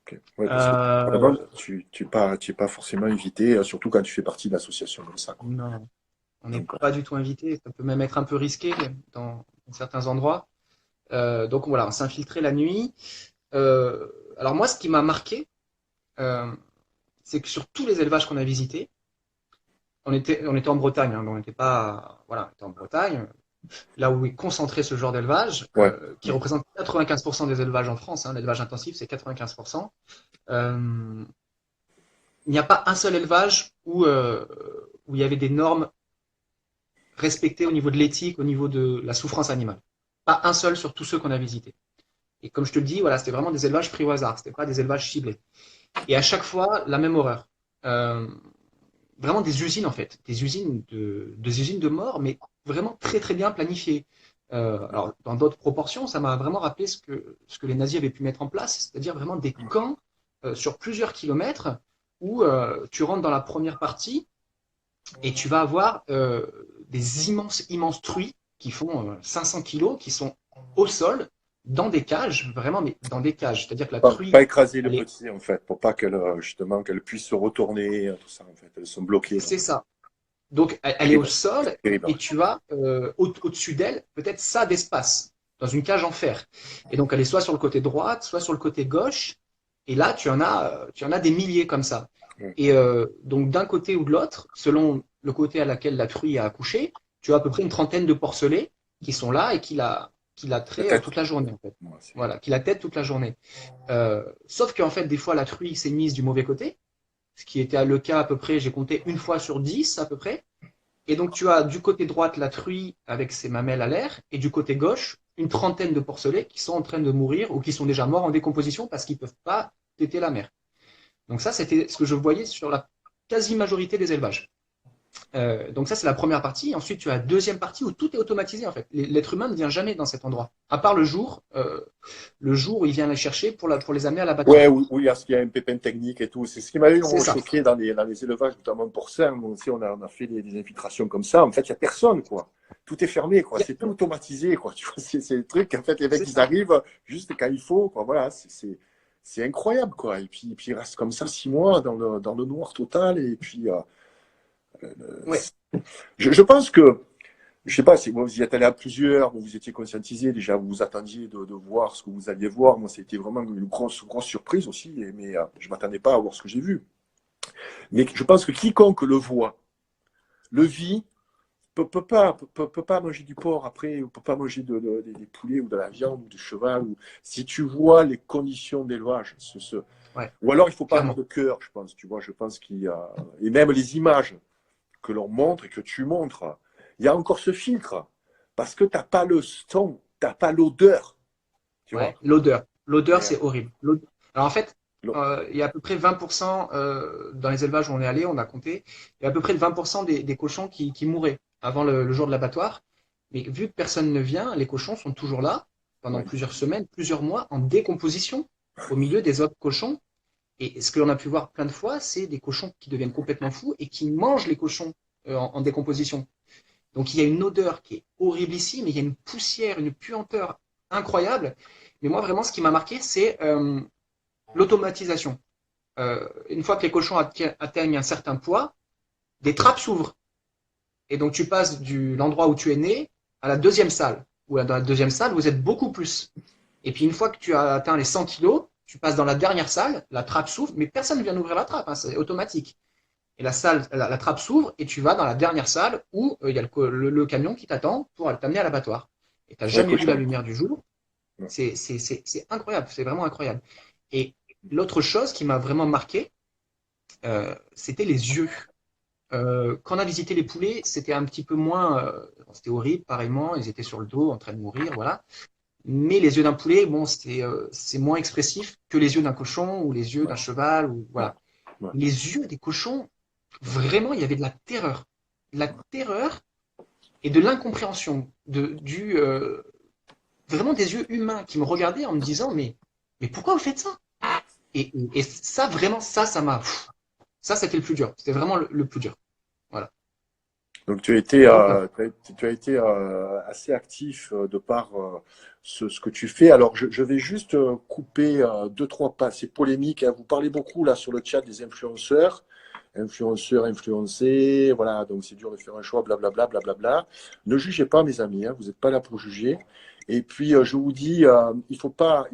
Ok. Ouais, parce que Euh, vraiment, tu es pas forcément invité, surtout quand tu fais partie d'associations comme ça, quoi. non, on n'est Donc, pas du tout invité. Ça peut même être un peu risqué dans certains endroits. Donc voilà, on s'infiltrait la nuit. Alors moi, ce qui m'a marqué, euh, c'est que sur tous les élevages qu'on a visités, on était en Bretagne, hein, donc on n'était pas, voilà, on était en Bretagne, là où est concentré ce genre d'élevage, ouais. qui représente 95% des élevages en France. Hein, l'élevage intensif, c'est 95%. Euh, il n'y a pas un seul élevage où il y avait des normes respectées au niveau de l'éthique, au niveau de la souffrance animale. Pas un seul sur tous ceux qu'on a visités. Et comme je te le dis, voilà, c'était vraiment des élevages pris au hasard, c'était pas des élevages ciblés. Et à chaque fois, la même horreur. Euh, Vraiment des usines en fait, des usines de mort, mais vraiment très bien planifiées. Alors dans d'autres proportions, ça m'a vraiment rappelé ce que les nazis avaient pu mettre en place, c'est-à-dire vraiment des camps sur plusieurs kilomètres où tu rentres dans la première partie et tu vas avoir des immenses truies qui font 500 kilos, qui sont au sol, dans des cages, vraiment, mais dans des cages. C'est-à-dire que la Pas truie, écraser le elle est, petit, en fait, pour pas qu'elle, justement, qu'elle puisse se retourner, tout ça, en fait. Elles sont bloquées, là. c'est ça. Donc, elle est au Terrible. sol Terrible. et tu as au-dessus d'elle peut-être ça d'espace dans une cage en fer. Et donc, elle est soit sur le côté droit, soit sur le côté gauche. Et là, tu en as des milliers comme ça. Ouais. Et donc, d'un côté ou de l'autre, selon le côté à laquelle la truie a accouché, tu as à peu près une trentaine de porcelets qui sont là et qui la La traient tête. toute la journée, en fait. Ouais, Voilà, qui la tête toute la journée. Sauf qu'en fait, des fois, la truie s'est mise du mauvais côté, ce qui était le cas à peu près, j'ai compté une fois sur 10 à peu près. Et donc, tu as du côté droite la truie avec ses mamelles à l'air, et du côté gauche, une trentaine de porcelets qui sont en train de mourir ou qui sont déjà morts en décomposition parce qu'ils ne peuvent pas téter la mer. Donc ça, c'était ce que je voyais sur la quasi-majorité des élevages. Donc ça, c'est la première partie. Ensuite, tu as la deuxième partie où tout est automatisé, en fait. L'être humain ne vient jamais dans cet endroit, à part le jour où il vient les chercher pour les amener à ouais, l'abattoir. oui, parce qu'il y a un pépin technique et tout. C'est ce qui m'avait C'est ça. choqué dans les élevages, notamment porcins. Bon, aussi, on a fait des infiltrations comme ça. En fait, il n'y a personne, quoi. Tout est fermé, quoi. C'est tout automatisé, quoi. Tu vois, c'est le truc. En fait, les mecs, C'est ils ça. arrivent juste quand il faut, quoi. Voilà, c'est incroyable, quoi. Et puis, ils restent comme ça 6 mois dans le noir total. Et puis, Ouais. je pense que, je sais pas si vous y êtes allé à plusieurs, vous étiez conscientisé, déjà vous vous attendiez de voir ce que vous alliez voir. Moi, c'était vraiment une grosse surprise aussi, mais je m'attendais pas à voir ce que j'ai vu. Mais je pense que quiconque le voit, le vit, peut pas manger du porc après, ou peut pas manger des poulets ou de la viande ou du cheval. Si tu vois les conditions d'élevage, Ouais. ou alors il faut pas avoir Clairement. de cœur, je pense. Tu vois, je pense qu'il y a, et même les images que l'on montre et que tu montres, il y a encore ce filtre parce que t'as pas le son, t'as pas l'odeur. tu vois. Ouais, l'odeur. L'odeur, Et, c'est horrible. Alors en fait, l'eau- il y a à peu près 20% dans les élevages où on est allé, on a compté, il y a à peu près 20% des cochons qui mouraient avant le jour de l'abattoir. Mais vu que personne ne vient, les cochons sont toujours là pendant ouais, plusieurs semaines, plusieurs mois en décomposition au milieu des autres cochons. Et ce que l'on a pu voir plein de fois, c'est des cochons qui deviennent complètement fous et qui mangent les cochons en décomposition. Donc il y a une odeur qui est horrible ici, mais il y a une poussière, une puanteur incroyable. Mais moi, vraiment, ce qui m'a marqué, c'est l'automatisation. Une fois que les cochons atteignent un certain poids, des trappes s'ouvrent. Et donc tu passes de l'endroit où tu es né à la deuxième salle. Ou dans la deuxième salle, vous êtes beaucoup plus. Et puis une fois que tu as atteint les 100 kilos, tu passes dans la dernière salle, la trappe s'ouvre, mais personne ne vient d'ouvrir la trappe, hein, c'est automatique. Et la trappe s'ouvre et tu vas dans la dernière salle où il y a le camion qui t'attend pour t'amener à l'abattoir. Et tu n'as pour les jamais vu la cochons. lumière du jour. Ouais. C'est incroyable, c'est vraiment incroyable. Et l'autre chose qui m'a vraiment marqué, c'était les yeux. Quand on a visité les poulets, c'était un petit peu moins, c'était horrible, pareillement, ils étaient sur le dos en train de mourir, voilà. Mais les yeux d'un poulet, bon, c'est moins expressif que les yeux d'un cochon ou les yeux Ouais, d'un cheval, ou ouais, voilà. ouais, Les yeux des cochons, vraiment, il y avait de la terreur et de l'incompréhension, vraiment des yeux humains qui me regardaient en me disant, mais pourquoi vous faites ça? Et ça, vraiment, ça, c'était le plus dur. C'était vraiment le plus dur. Voilà. donc tu as été, Donc, tu as été assez actif de par ce que tu fais. Alors je vais juste couper deux, trois pas. C'est polémique, hein. Vous parlez beaucoup là sur le chat des influenceurs, influenceurs, influencés. Voilà, donc c'est dur de faire un choix, blablabla, blablabla. Ne jugez pas, mes amis, hein. Vous n'êtes pas là pour juger. Et puis je vous dis, il faut pas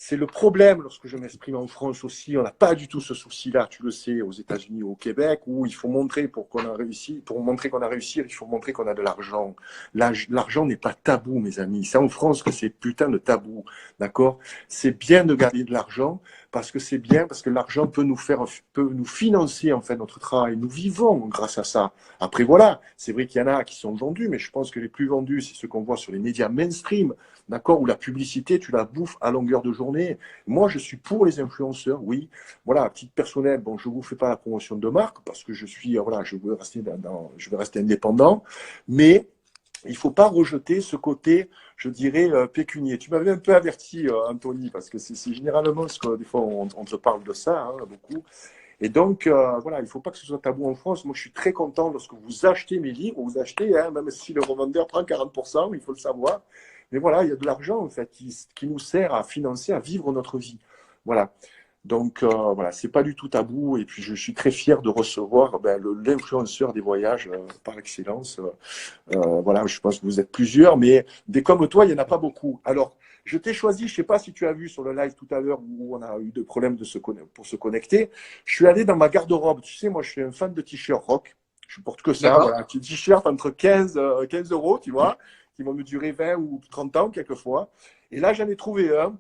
c'est le problème lorsque je m'exprime en France aussi. On n'a pas du tout ce souci-là, tu le sais, aux États-Unis ou au Québec, où il faut montrer pour qu'on a réussi, pour montrer qu'on a réussi, il faut montrer qu'on a de l'argent. L'argent n'est pas tabou, mes amis. C'est en France que c'est putain de tabou, d'accord? C'est bien de gagner de l'argent parce que c'est bien, parce que l'argent peut nous financer en fait notre travail. Nous vivons grâce à ça. Après voilà, c'est vrai qu'il y en a qui sont vendus, mais je pense que les plus vendus, c'est ceux qu'on voit sur les médias mainstream. D'accord, où la publicité, tu la bouffes à longueur de journée. Moi, je suis pour les influenceurs, oui. Voilà, à titre personnel, bon, je ne vous fais pas la promotion de marque parce que je suis, voilà, je veux rester indépendant, mais il ne faut pas rejeter ce côté, je dirais, pécunier. Tu m'avais un peu averti, Anthony, parce que c'est généralement ce que des fois on te parle de ça, hein, beaucoup. Et donc, voilà, il ne faut pas que ce soit tabou en France. Moi, je suis très content lorsque vous achetez mes livres, vous achetez, hein, même si le revendeur prend 40%, il faut le savoir. Mais voilà, il y a de l'argent, en fait, qui nous sert à financer, à vivre notre vie. Voilà. Donc, voilà, c'est pas du tout tabou. Et puis, je suis très fier de recevoir ben, l'influenceur des voyages par excellence. Voilà, je pense que vous êtes plusieurs, mais des comme toi, il n'y en a pas beaucoup. Alors, je t'ai choisi, je ne sais pas si tu as vu sur le live tout à l'heure où on a eu des problèmes pour se connecter. Je suis allé dans ma garde-robe. Tu sais, moi, je suis un fan de t-shirt rock. Je porte que ça. d'accord. Voilà, un petit t-shirt entre 15 euros, tu vois, qui vont me durer 20 ou 30 ans quelquefois. Et là, j'en ai trouvé un.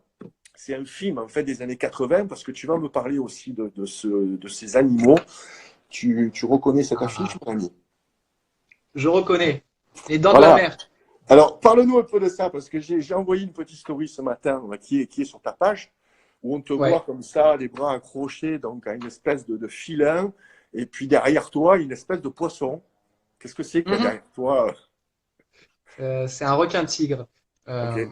C'est un film, en fait, des années 80, parce que tu vas me parler aussi de ces animaux. Tu reconnais cette affiche, Ah, mon ami? je reconnais. Les dents de la Voilà. mer. Alors, parle-nous un peu de ça, parce que j'ai envoyé une petite story ce matin qui est sur ta page, où on te voit Ouais. comme ça, les bras accrochés donc, à une espèce de filin, et puis derrière toi, une espèce de poisson. Qu'est-ce que c'est qu'il y a Mhm. derrière toi? C'est un requin-tigre. Ok.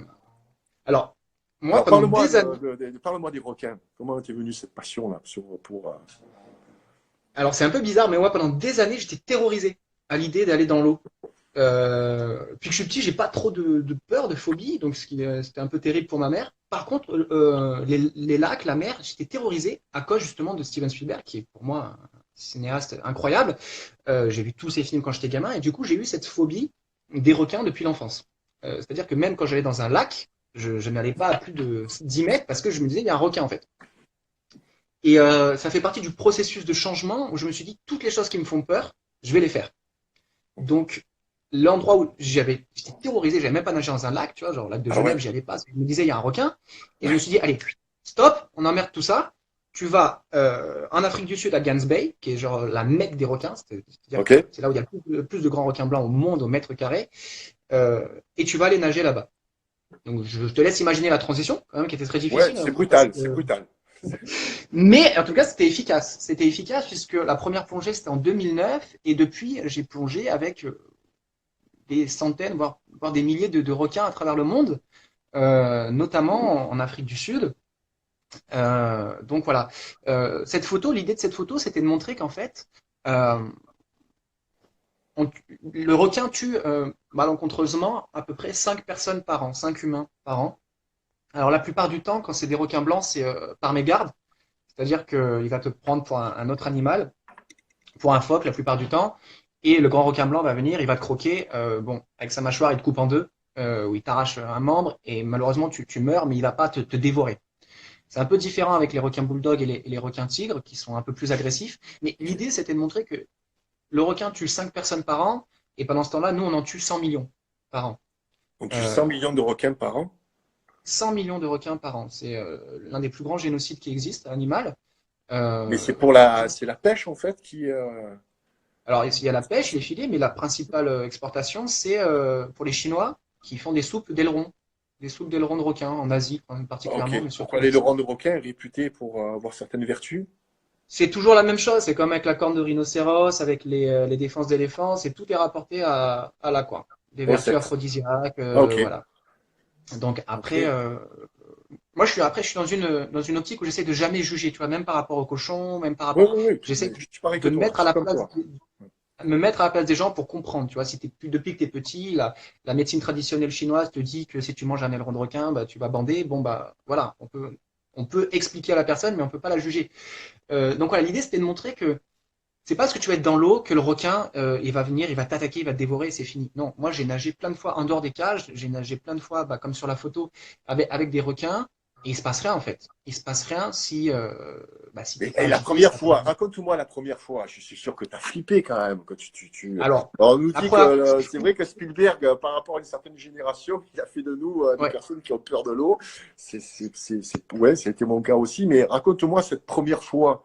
Alors, moi, Alors, pendant parle-moi des années, parle-moi des requins. Comment t'es venu cette passion-là alors c'est un peu bizarre, mais moi, pendant des années, j'étais terrorisé à l'idée d'aller dans l'eau. Puis que je suis petit, j'ai pas trop de peur, de phobie, donc c'était un peu terrible pour ma mère. Par contre, les lacs, la mer, j'étais terrorisé à cause justement de Steven Spielberg, qui est pour moi un cinéaste incroyable. J'ai vu tous ses films quand j'étais gamin, et du coup, j'ai eu cette phobie des requins depuis l'enfance. C'est-à-dire que même quand j'allais dans un lac, je n'allais pas à plus de 10 mètres parce que je me disais, il y a un requin en fait. Et ça fait partie du processus de changement où je me suis dit, toutes les choses qui me font peur, je vais les faire. Donc, l'endroit où j'étais terrorisé, j'avais même pas nagé dans un lac, tu vois, genre le lac de Ah Genève, ouais? j'y allais pas, je me disais, il y a un requin. Et je me suis dit, allez, stop, on emmerde tout ça. Tu vas en Afrique du Sud à Gans Bay, qui est genre la mecque des requins, c'est-à-dire que Ok. c'est là où il y a le plus de grands requins blancs au monde au mètre carré, et tu vas aller nager là-bas. Donc, je te laisse imaginer la transition, quand même, qui était très Ouais, difficile. c'est Parce brutal, c'est que... brutal. Mais en tout cas, c'était efficace. C'était efficace puisque la première plongée, c'était en 2009. Et depuis, j'ai plongé avec des centaines, voire des milliers de requins à travers le monde, notamment en Afrique du Sud. Donc voilà. Cette photo, l'idée de cette photo, c'était de montrer qu'en fait, euh, on- le requin tue malencontreusement à peu près 5 personnes par an, 5 humains par an. Alors la plupart du temps, quand c'est des requins blancs, c'est par mégarde, c'est-à-dire qu'il va te prendre pour un autre animal, pour un phoque la plupart du temps, et le grand requin blanc va venir, il va te croquer, bon, avec sa mâchoire, il te coupe en deux, ou il t'arrache un membre, et malheureusement tu meurs, mais il va pas te dévorer. C'est un peu différent avec les requins bulldogs et les requins tigres, qui sont un peu plus agressifs, mais l'idée c'était de montrer que le requin tue 5 personnes par an, et pendant ce temps-là, nous on en tue 100 millions par an. On tue Euh, 100 millions de requins par an. 100 millions de requins par an. C'est l'un des plus grands génocides qui existent, animal. Mais Euh, c'est la pêche, en fait, qui. alors, il y a la pêche, les filets, mais la principale exportation, c'est pour les Chinois qui font des soupes d'ailerons de requin en Asie Ok. particulièrement, mais surtout Pourquoi en Asie. l'aileron de requin est réputé pour avoir certaines vertus? C'est toujours la même chose, c'est comme avec la corne de rhinocéros, avec les défenses d'éléphants, c'est tout est rapporté à l'aquan. Des Oh, vertus aphrodisiaques, ok. voilà. Donc après, Ok. moi je suis dans une optique où j'essaie de jamais juger, tu vois, même par rapport aux cochons, même par Oui, rapport, oui, oui. j'essaie Je suis pareil que de me toi. mettre Je à suis la comme place toi. me mettre à la place des gens pour comprendre. Tu vois, si depuis que tu es petit, la médecine traditionnelle chinoise te dit que si tu manges un aileron de requin, bah, tu vas bander. Bon, bah voilà, on peut expliquer à la personne, mais on peut pas la juger. Donc voilà, l'idée c'était de montrer que c'est pas parce que tu vas être dans l'eau que le requin il va venir, il va t'attaquer, il va te dévorer, et c'est fini. Non, moi j'ai nagé plein de fois en dehors des cages, j'ai nagé plein de fois, bah, comme sur la photo, avec des requins, et il se passe rien en fait. Il se passe rien si bah, si t'es Mais pas la agité, si première t'as pas. fois, raconte-moi la première fois. Je suis sûr que tu as flippé quand même. Que Alors, Alors, on nous la dit que première, c'est vrai que Spielberg, par rapport à une certaine génération, il a fait de nous des ouais. personnes qui ont peur de l'eau. Ouais, ça a été mon cas aussi. Mais raconte-moi cette première fois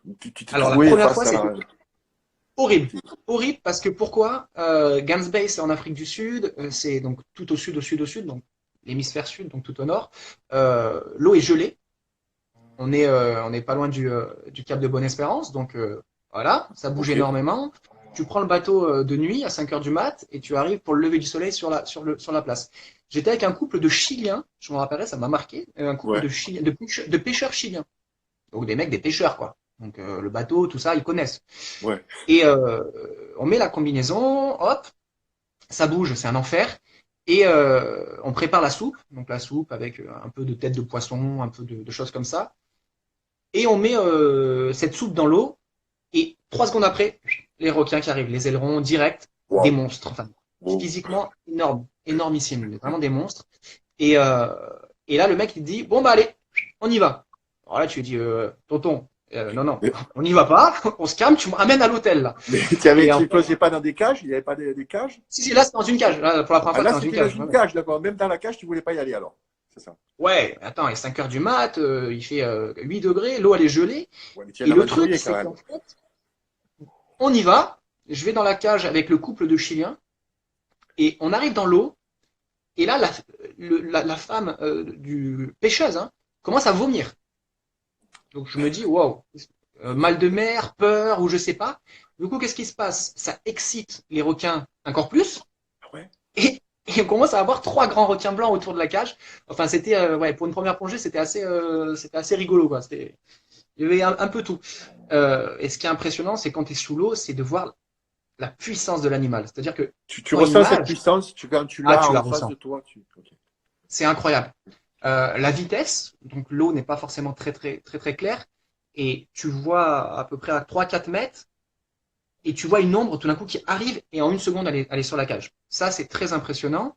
où tu t'es Alors la trouvé première fois face à c'était la. horrible. Horrible parce que pourquoi Gans Bay, c'est en Afrique du Sud, c'est donc tout au sud, au sud, au sud, donc l'hémisphère sud, donc tout au nord. L'eau est gelée. On est pas loin du Cap de Bonne-Espérance, donc voilà, ça bouge Ok. énormément. Tu prends le bateau de nuit à 5 heures du mat et tu arrives pour le lever du soleil sur la place. J'étais avec un couple de Chiliens, je me rappellerai, ça m'a marqué, un couple Ouais. de pêcheurs chiliens. Donc des mecs, des pêcheurs, quoi. Donc le bateau, tout ça, ils connaissent. Ouais. Et on met la combinaison, hop, ça bouge, c'est un enfer. Et on prépare la soupe, donc la soupe avec un peu de tête de poisson, un peu de choses comme ça. Et on met cette soupe dans l'eau. Et 3 secondes après, les requins qui arrivent, les ailerons direct, des Waouh. monstres. Enfin, Wow. physiquement énormes, énormissimes, vraiment des monstres. Et, euh, et là, le mec il dit bon bah allez, on y va. Alors là, tu lui dis tonton, non non, Mais, on n'y va pas, on se calme, tu me ramènes à l'hôtel là. mais Et en tu fait, plongeais pas dans des cages? Il n'y avait pas des cages? si là c'est dans une cage. Là, pour la première Ah fois, là, c'est dans une c'était dans cage. une Ouais, cage, d'accord. Même dans la cage, tu voulais pas y aller alors. C'est ça. ouais, attends, il est 5 heures du mat, il fait 8 degrés, l'eau elle est gelée. Ouais, mais tu es Et un le truc, aventurier quand c'est même. qu'en fait, on y va. Je vais dans la cage avec le couple de Chiliens et on arrive dans l'eau. Et là, la femme du pêcheuse commence à vomir. Donc je me dis, waouh, mal de mer, peur ou je sais pas. Du coup, qu'est-ce qui se passe? Ça excite les requins encore plus Ah ouais. et on commence à avoir 3 grands requins blancs autour de la cage. Enfin, c'était ouais, pour une première plongée, c'était assez rigolo quoi. Il y avait un peu tout. Et ce qui est impressionnant, c'est quand tu es sous l'eau, c'est de voir la puissance de l'animal. C'est-à-dire que Tu quand il ressens cette nage, puissance quand tu ah, l'as tu la en face ressens. de toi. Ok. C'est incroyable. La vitesse, donc l'eau n'est pas forcément très claire, et tu vois à peu près à 3 4 mètres, et tu vois une ombre tout d'un coup qui arrive, et en une seconde, elle est sur la cage. Ça, c'est très impressionnant.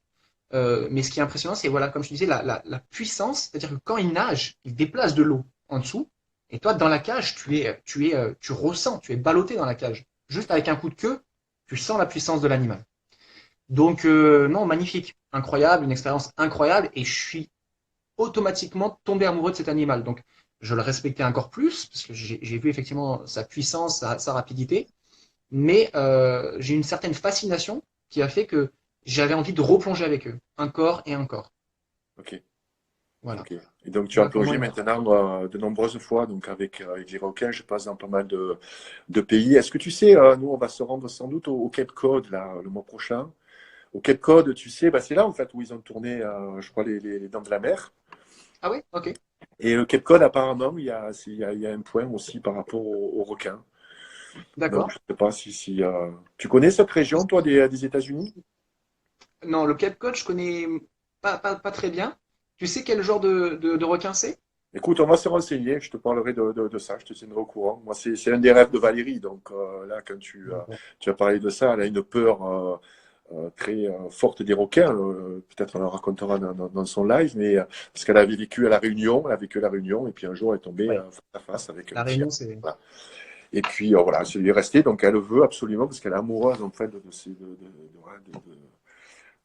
Mais ce qui est impressionnant, c'est, voilà, comme je disais, la puissance, c'est-à-dire que quand il nage, il déplace de l'eau en dessous, et toi, dans la cage, tu ressens, tu es ballotté dans la cage. Juste avec un coup de queue, tu sens la puissance de l'animal. Donc, non, magnifique, incroyable, une expérience incroyable, et je suis automatiquement tombé amoureux de cet animal. Donc, je le respectais encore plus, parce que j'ai vu effectivement sa puissance, sa rapidité, mais j'ai une certaine fascination qui a fait que j'avais envie de replonger avec eux, encore et encore. Ok. Voilà. Ok. Et donc tu as Voilà comment plongé il meurt. maintenant de nombreuses fois donc avec les requins, je passe dans pas mal de pays. Est-ce que tu sais, nous on va se rendre sans doute au Cape Cod là, le mois prochain. Au Cape Cod, tu sais, bah, c'est là en fait où ils ont tourné, je crois, les Dents de la Mer. Ah oui? Ok. Et le Cape Cod, apparemment, il y a un point aussi par rapport aux requins. Donc D'accord. je ne sais pas si tu connais cette région, toi, des États-Unis? Non, le Cape Cod, je connais pas très bien. Tu sais quel genre de requin c'est? Écoute, on va se renseigner, je te parlerai de ça, je te tiendrai au courant. Moi, c'est un des rêves de Valérie, donc là, quand tu as parlé de ça, elle a une peur très forte des requins. Peut-être on en racontera dans son live, mais parce qu'elle avait vécu à La Réunion, elle a vécu à La Réunion, et puis un jour, elle est tombée Ouais. face à face avec un La tigre. Réunion, c'est. Voilà. Et puis, voilà, c'est lui est resté, donc elle le veut absolument, parce qu'elle est amoureuse, en fait, voilà,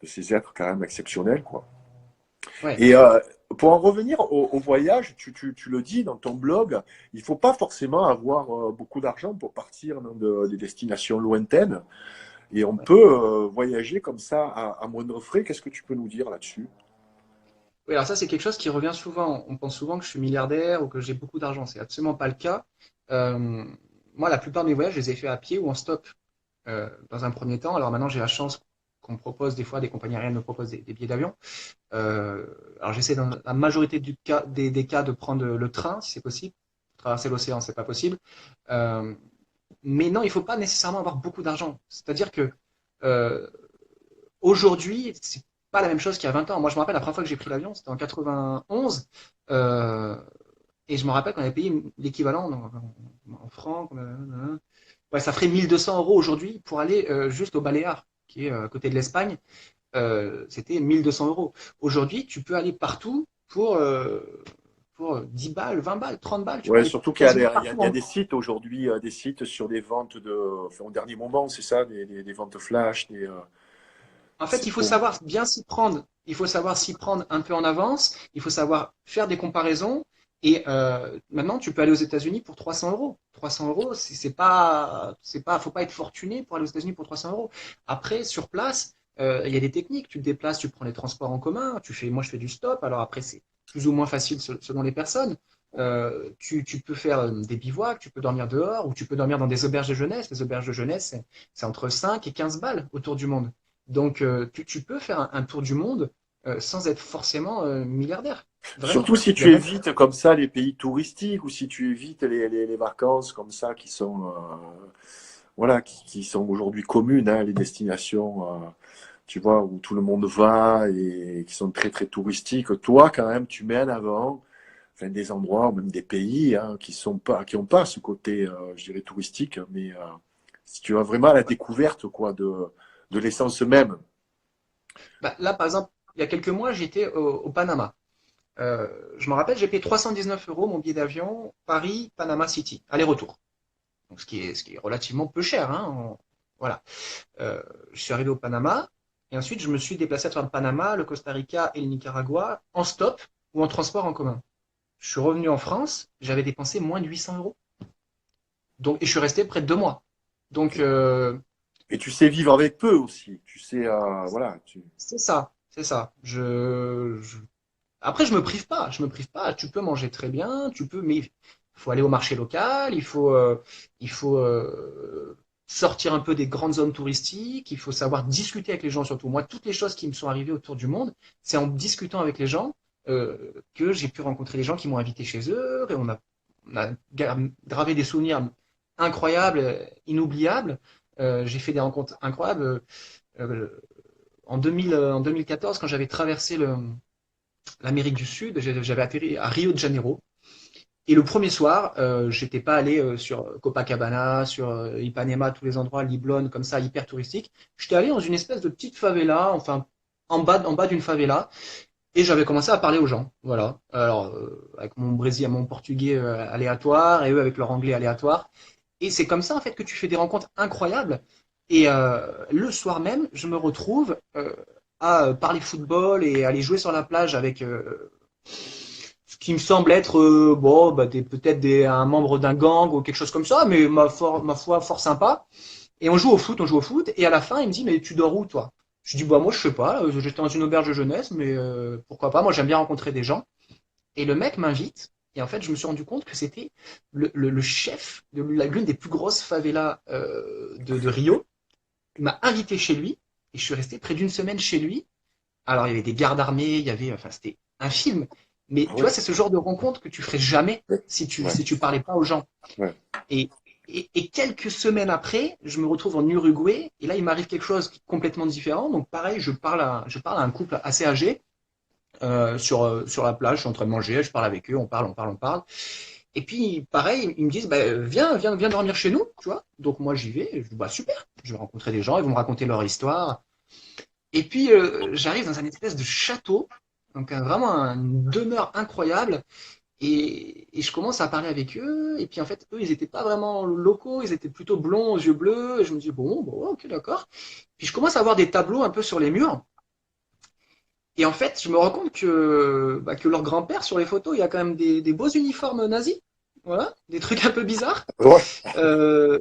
de ces êtres quand même exceptionnels, quoi. Ouais. Et pour en revenir au voyage, tu le dis dans ton blog, il ne faut pas forcément avoir beaucoup d'argent pour partir dans des destinations lointaines. Et on Ouais. peut voyager comme ça à moindre frais. Qu'est-ce que tu peux nous dire là-dessus? Oui, alors ça, c'est quelque chose qui revient souvent. On pense souvent que je suis milliardaire ou que j'ai beaucoup d'argent. C'est absolument pas le cas. Euh, Moi, la plupart de mes voyages, je les ai faits à pied ou en stop dans un premier temps. Alors maintenant, j'ai la chance qu'on me propose des fois, des compagnies aériennes me proposent des billets d'avion. Euh, alors j'essaie dans la majorité des cas de prendre le train, si c'est possible. Traverser l'océan, c'est pas possible. Euh, mais non, il faut pas nécessairement avoir beaucoup d'argent. C'est-à-dire que euh, aujourd'hui, c'est pas la même chose qu'il y a 20 ans. Moi, je me rappelle la première fois que j'ai pris l'avion, c'était en 91. Euh, et je me rappelle qu'on avait payé l'équivalent en francs. Ouais, ça ferait 1200 € aujourd'hui pour aller juste au Baléares, qui est à côté de l'Espagne. C'était 1200 €. Aujourd'hui, tu peux aller partout pour 10 balles, 20 balles, 30 balles. Tu peux Ouais, aller surtout qu'il y a, quasiment des- il y a- partout. il y a des sites aujourd'hui, des sites sur des ventes enfin, au dernier moment, c'est ça, des ventes flash, En fait, c'est il faut pour. savoir bien s'y prendre. Il faut savoir s'y prendre un peu en avance. Il faut savoir faire des comparaisons. Et maintenant, tu peux aller aux États-Unis pour 300 euros. 300 euros, faut pas être fortuné pour aller aux États-Unis pour 300 euros. Après, sur place, il y a des techniques. Tu te déplaces, tu prends les transports en commun. Moi, je fais du stop. Alors après, c'est plus ou moins facile selon les personnes. Tu peux faire des bivouacs, tu peux dormir dehors ou tu peux dormir dans des auberges de jeunesse. Les auberges de jeunesse, c'est entre 5 et 15 balles autour du monde. Donc, tu peux faire un tour du monde sans être forcément milliardaire. Vraiment. Surtout si Il y a tu même. évites comme ça les pays touristiques ou si tu évites les vacances comme ça qui sont, voilà, qui sont aujourd'hui communes, hein, les destinations, tu vois, où tout le monde va et qui sont très très touristiques. Toi, quand même, tu mets en avant, enfin, des endroits ou même des pays hein, qui ont pas ce côté, je dirais, touristique, mais si tu vas vraiment à la découverte, quoi, de l'essence même. Bah, là, par exemple, il y a quelques mois, j'étais au Panama. Je me rappelle, j'ai payé 319 € mon billet d'avion Paris-Panama City, aller-retour. Donc, ce qui est relativement peu cher. Hein, voilà. Je suis arrivé au Panama et ensuite, je me suis déplacé à travers le Panama, le Costa Rica et le Nicaragua en stop ou en transport en commun. Je suis revenu en France, j'avais dépensé moins de 800 euros. Donc, et je suis resté près de 2 mois. Donc, Et tu sais vivre avec peu aussi. Tu sais, voilà. c'est ça, c'est ça. Après, je me prive pas, je me prive pas. Tu peux manger très bien, mais il faut aller au marché local, il faut sortir un peu des grandes zones touristiques, il faut savoir discuter avec les gens surtout. Moi, toutes les choses qui me sont arrivées autour du monde, c'est en discutant avec les gens que j'ai pu rencontrer des gens qui m'ont invité chez eux et on a gravé des souvenirs incroyables, inoubliables. J'ai fait des rencontres incroyables. En 2014, quand j'avais traversé l'Amérique du Sud, j'avais atterri à Rio de Janeiro. Et le premier soir, j'étais pas allé sur Copacabana, sur Ipanema, tous les endroits, Liblon, comme ça, hyper touristique. J'étais allé dans une espèce de petite favela, enfin, en bas d'une favela, et j'avais commencé à parler aux gens. Voilà. Alors, avec mon brésilien, mon portugais aléatoire, et eux avec leur anglais aléatoire. Et c'est comme ça, en fait, que tu fais des rencontres incroyables. Et le soir même, je me retrouve à parler football et aller jouer sur la plage avec ce qui me semble être bon, bah, un membre d'un gang ou quelque chose comme ça, mais ma foi fort sympa. Et on joue au foot, et à la fin, il me dit, mais tu dors où, toi? Je dis, bah, moi, je sais pas, j'étais dans une auberge de jeunesse, mais pourquoi pas, moi, j'aime bien rencontrer des gens. Et le mec m'invite, et en fait, je me suis rendu compte que c'était le chef de l'une des plus grosses favelas de Rio. Il m'a invité chez lui, et je suis resté près d'une semaine chez lui. Alors, il y avait des gardes armés, il y avait, enfin, c'était un film. Mais Ah tu vois, ouais, c'est ce genre de rencontre que tu ferais jamais ouais, si tu parlais pas aux gens. ouais, Et, et quelques semaines après, je me retrouve en Uruguay, et là, il m'arrive quelque chose qui est complètement différent. Donc, pareil, je parle à un couple assez âgé, sur la plage, je suis en train de manger, je parle avec eux, on parle. Et puis, pareil, ils me disent, bah, viens dormir chez nous, tu vois. Donc, moi, j'y vais, je dis, bah, super, je vais rencontrer des gens, ils vont me raconter leur histoire. Et puis, j'arrive dans un espèce de château, donc vraiment une demeure incroyable. Et je commence à parler avec eux. Et puis, en fait, eux, ils n'étaient pas vraiment locaux, ils étaient plutôt blonds, aux yeux bleus. Et je me dis, bon, ok, d'accord. Puis, je commence à avoir des tableaux un peu sur les murs. Et en fait, je me rends compte que leur grand-père, sur les photos, il y a quand même des beaux uniformes nazis. Voilà, des trucs un peu bizarres. ouais. Euh,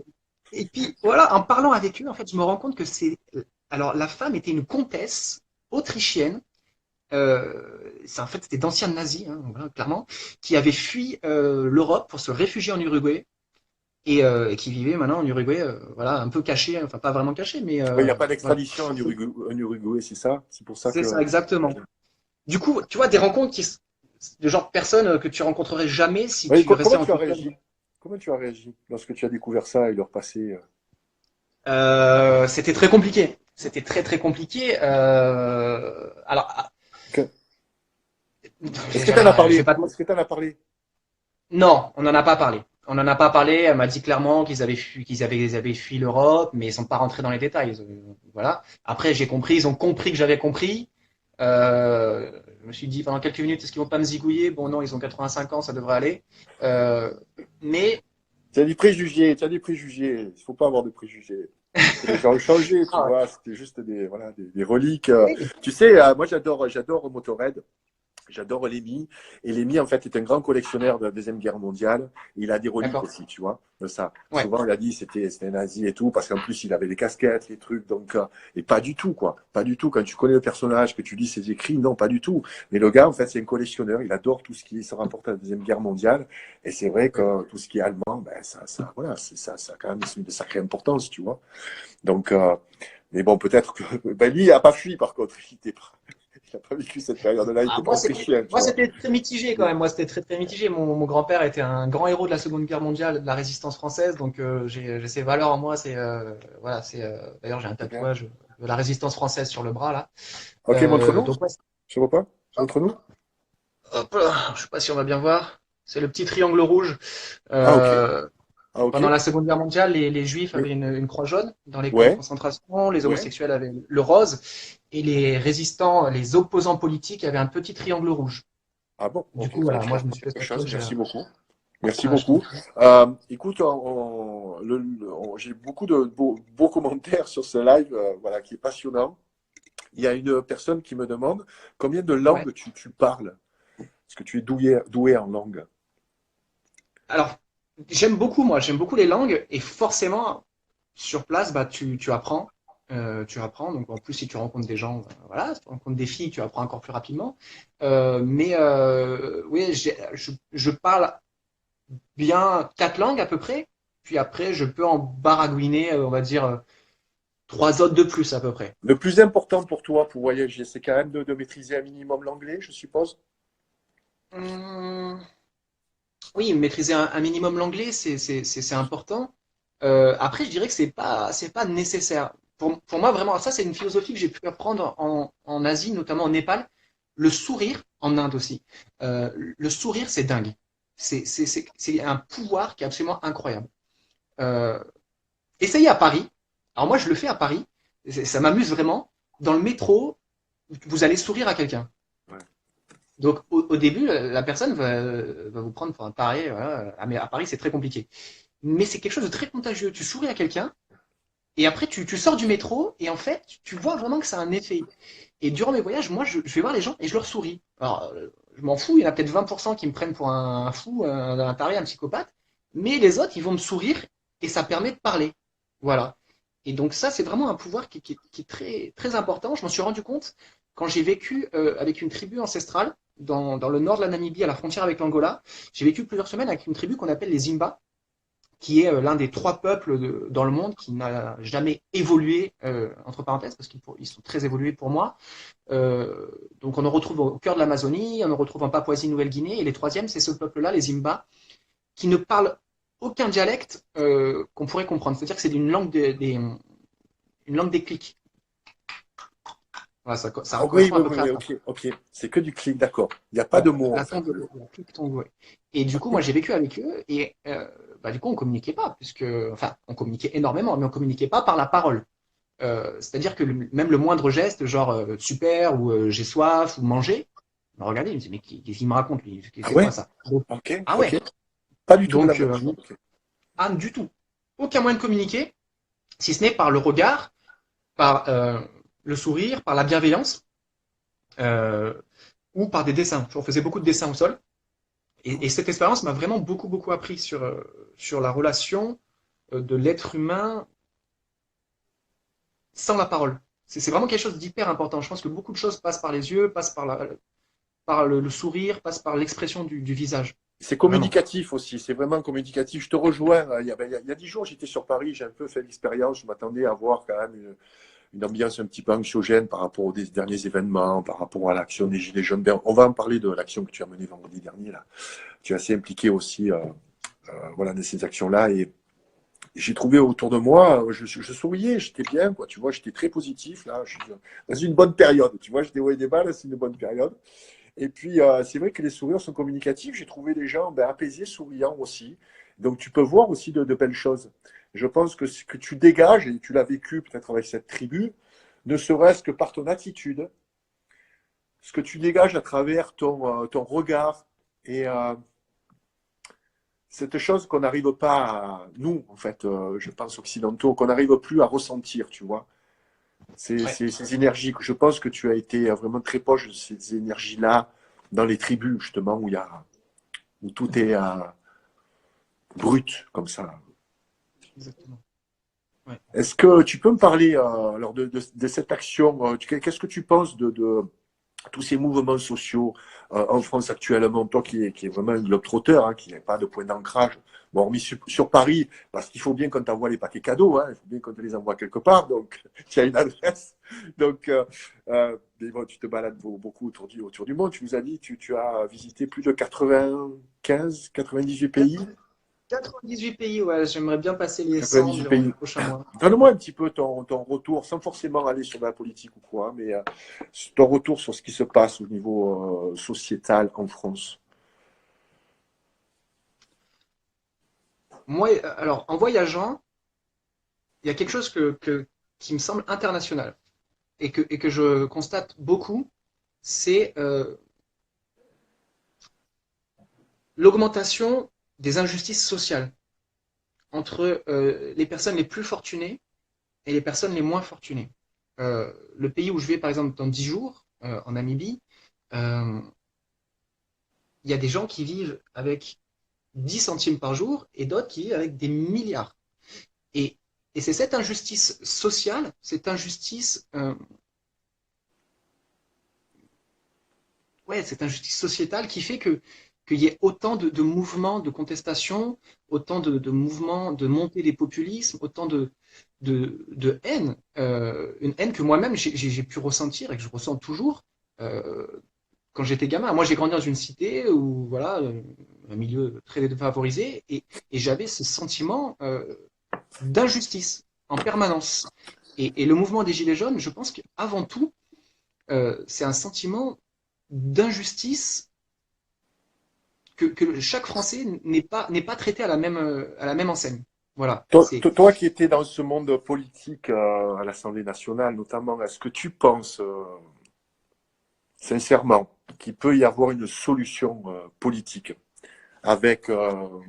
et puis, voilà, en parlant avec eux, en fait, je me rends compte que c'est. Alors, la femme était une comtesse autrichienne. En fait, c'était d'anciens nazis, hein, voilà, clairement, qui avaient fui l'Europe pour se réfugier en Uruguay et qui vivaient maintenant en Uruguay, voilà, un peu caché, enfin pas vraiment caché, mais Ouais, il n'y a pas voilà. d'extradition en Uruguay, c'est ça? C'est pour ça C'est que. ça, exactement. Du coup, tu vois, des rencontres de genre de personnes que tu rencontrerais jamais si Ouais, tu restais comment en tu as couple. réagi? Comment tu as réagi lorsque tu as découvert ça et leur passé? C'était très compliqué. C'était très très compliqué. Alors, Que- Est-ce que tu en as je vais parlé? pas. Est-ce que tu en as parlé? Non, on n'en a pas parlé. On n'en a pas parlé. Elle m'a dit clairement ils avaient fui l'Europe, mais ils sont pas rentrés dans les détails. Voilà. Après, j'ai compris. Ils ont compris que j'avais compris. Je me suis dit pendant quelques minutes, est-ce qu'ils vont pas me zigouiller? Bon, non, ils ont 85 ans, ça devrait aller. Euh, mais Tu as des préjugés, tu as des préjugés. Il ne faut pas avoir de préjugés. Les gens ont changé, tu ah, vois. C'était juste voilà, des reliques. oui, Tu sais, moi, j'adore Motorhead. J'adore Lemmy. Et Lemmy, en fait, est un grand collectionneur de la Deuxième Guerre mondiale. Il a des reliques d'accord. aussi, tu vois, de ça. Ouais. Souvent, il a dit c'était un nazi et tout, parce qu'en plus, il avait des casquettes, les trucs. Donc, et pas du tout, quoi. Pas du tout. Quand tu connais le personnage, que tu lis ses écrits, non, pas du tout. Mais le gars, en fait, c'est un collectionneur. Il adore tout ce qui se rapporte à la Deuxième Guerre mondiale. Et c'est vrai que tout ce qui est allemand, ben, voilà, ça a quand même une sacrée importance, tu vois. Donc, mais bon, peut-être que ben, lui, il n'a pas fui, par contre. Il n'a pas vécu cette période-là. Il Ah, n'était pas autrichien, tu moi, vois. c'était très mitigé quand même. Moi, c'était très, très mitigé. Mon grand-père était un grand héros de la Seconde Guerre mondiale, de la résistance française. Donc, j'ai ces valeurs en moi. Voilà, d'ailleurs, j'ai un C'est bien. tatouage de la résistance française sur le bras, là. Ok, montre-nous. Donc, ouais, Je vois pas. hop, Montre-nous. hop là. Je sais pas si on va bien voir. C'est le petit triangle rouge. Ah, ok. Euh, Ah, ok. Pendant la Seconde Guerre mondiale, les Juifs Oui. avaient une croix jaune dans les camps de Ouais. concentration, les Ouais. homosexuels avaient le rose, et les résistants, les opposants politiques avaient un petit triangle rouge. Ah bon, Du ok. coup, Ben, voilà, moi je me suis fait ce quelque chose. tatouage. Merci beaucoup. Merci Voilà, je t'en beaucoup. prie. Écoute, j'ai beaucoup de beaux commentaires sur ce live, voilà, qui est passionnant. Il y a une personne qui me demande combien de Ouais. langues tu parles. Est-ce que tu es doué en langue? Alors, j'aime beaucoup les langues, et forcément, sur place, bah, tu apprends. Tu apprends, donc en plus, si tu rencontres des gens, voilà, si tu rencontres des filles, tu apprends encore plus rapidement. Oui, je parle bien 4 langues à peu près. Puis après, je peux en baragouiner, on va dire, 3 autres de plus à peu près. Le plus important pour toi pour voyager, c'est quand même de maîtriser un minimum l'anglais, je suppose. Hum, oui, maîtriser un minimum l'anglais, c'est important. Après, je dirais que c'est pas nécessaire. Pour moi, vraiment, ça, c'est une philosophie que j'ai pu apprendre en Asie, notamment au Népal. Le sourire, en Inde aussi. Le sourire, c'est dingue. C'est un pouvoir qui est absolument incroyable. Euh, Essayez à Paris. Alors moi, je le fais à Paris. Ça m'amuse vraiment. Dans le métro, vous allez sourire à quelqu'un. Ouais. Donc au début, la personne va vous prendre pour un taré. Voilà. Ah, mais à Paris, c'est très compliqué. Mais c'est quelque chose de très contagieux. Tu souris à quelqu'un et après tu sors du métro et en fait, tu vois vraiment que ça a un effet. Et durant mes voyages, moi, je vais voir les gens et je leur souris. Alors, je m'en fous. Il y en a peut-être 20% qui me prennent pour un fou, un taré, un psychopathe. Mais les autres, ils vont me sourire et ça permet de parler. Voilà. Et donc ça, c'est vraiment un pouvoir qui est très, très important. Je m'en suis rendu compte quand j'ai vécu avec une tribu ancestrale dans le nord de la Namibie, à la frontière avec l'Angola. J'ai vécu plusieurs semaines avec une tribu qu'on appelle les Zimba, qui est l'un des 3 peuples dans le monde qui n'a jamais évolué, entre parenthèses, parce qu'ils sont très évolués pour moi. Donc on en retrouve au cœur de l'Amazonie, on en retrouve en Papouasie-Nouvelle-Guinée, et les troisièmes, c'est ce peuple-là, les Zimba, qui ne parlent aucun dialecte qu'on pourrait comprendre. C'est-à-dire que c'est une langue des clics. Voilà, ça Ah oui, correspond à oui, peu oui, près à oui, ça. ok, ok. C'est que du clic, d'accord. Il n'y a pas de Voilà, mots, en la fait. tongue, la clic tongue, ouais. Et du coup, moi, j'ai vécu avec eux et bah, du coup, on communiquait pas, puisque, enfin, on communiquait énormément, mais on communiquait pas par la parole. C'est-à-dire que même le moindre geste, genre super ou j'ai soif ou manger, il me regardait, il me disait mais qu'est-ce qu'il me raconte lui? Ah C'est quoi ouais? ça? Donc, Ok, ah ok. ouais. Pas du tout de la Donc même chose. Ok. ah, du tout. Aucun moyen de communiquer, si ce n'est par le regard, par le sourire, par la bienveillance euh, ou par des dessins. On faisait beaucoup de dessins au sol. Et cette expérience m'a vraiment beaucoup, beaucoup appris sur la relation de l'être humain sans la parole. C'est vraiment quelque chose d'hyper important. Je pense que beaucoup de choses passent par les yeux, passent par le sourire, passent par l'expression du visage. C'est Vraiment. communicatif aussi, c'est vraiment communicatif. Je te rejoins. Il y a 10 jours, j'étais sur Paris, j'ai un peu fait l'expérience. Je m'attendais à voir quand même une ambiance un petit peu anxiogène par rapport aux derniers événements, par rapport à l'action des Gilets jaunes. Ben, on va en parler de l'action que tu as menée vendredi dernier. Là. Tu es assez impliqué aussi voilà, dans ces actions-là. Et j'ai trouvé autour de moi, je souriais, j'étais bien, quoi. Tu vois, j'étais très positif. Là, je suis dans une bonne période. Tu vois, j'étais ouais des balles, c'est une bonne période. Et puis, c'est vrai que les sourires sont communicatifs. J'ai trouvé les gens ben, apaisés, souriants aussi. Donc, tu peux voir aussi de belles choses. Je pense que ce que tu dégages, et tu l'as vécu peut-être avec cette tribu, ne serait-ce que par ton attitude, ce que tu dégages à travers ton regard et cette chose qu'on n'arrive pas à, nous, en fait, je pense occidentaux, qu'on n'arrive plus à ressentir, tu vois. Ouais. Ces énergies, je pense que tu as été vraiment très proche de ces énergies-là dans les tribus, justement, où tout est brut, comme ça. Exactement. Ouais. Est-ce que tu peux me parler alors de cette action qu'est-ce que tu penses de tous ces mouvements sociaux en France actuellement, toi qui est vraiment un globe-trotteur, hein, qui n'a pas de point d'ancrage, bon, hormis sur Paris, parce qu'il faut bien qu'on t'envoie les paquets cadeaux, hein, il faut bien qu'on te les envoie quelque part, donc tu as une adresse. Donc, mais bon, tu te balades beaucoup autour du monde. Tu nous as dit, tu as visité plus de 95, 98 pays. 98 pays, ouais, j'aimerais bien passer les 100 98 durant les pays. prochains mois. Donne-moi un petit peu ton retour, sans forcément aller sur la politique ou quoi, mais ton retour sur ce qui se passe au niveau sociétal en France. Moi, alors, en voyageant, il y a quelque chose qui me semble international et que je constate beaucoup, c'est l'augmentation des injustices sociales entre les personnes les plus fortunées et les personnes les moins fortunées. Le pays où je vais, par exemple, dans 10 jours, en Namibie, euh, il y a des gens qui vivent avec 10 centimes par jour et d'autres qui vivent avec des milliards. Et, et c'est cette injustice sociale, cette injustice, ouais, cette injustice sociétale qui fait qu'il y ait autant de mouvements de contestation, autant de mouvements de montée des populismes, autant de haine, une haine que moi-même j'ai pu ressentir et que je ressens toujours euh, quand j'étais gamin. Moi, j'ai grandi dans une cité où, voilà, un milieu très défavorisé et j'avais ce sentiment d'injustice en permanence. Et le mouvement des Gilets jaunes, je pense qu'avant tout, c'est un sentiment d'injustice que chaque Français n'est pas traité à la même enseigne. Voilà. Toi qui étais dans ce monde politique à l'Assemblée nationale notamment, est-ce que tu penses sincèrement qu'il peut y avoir une solution politique avec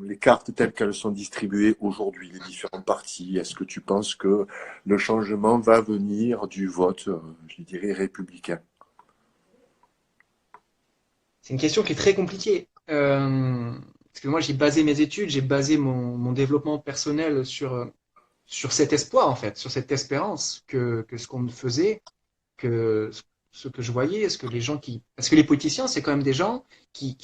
les cartes telles qu'elles sont distribuées aujourd'hui, les différents partis? Est-ce que tu penses que le changement va venir du vote, je dirais, républicain? C'est une question qui est très compliquée. Parce que moi, j'ai basé mes études, j'ai basé mon développement personnel sur cet espoir, en fait, sur cette espérance que ce qu'on faisait, que ce que je voyais, ce que les gens qui, parce que les politiciens, c'est quand même des gens qui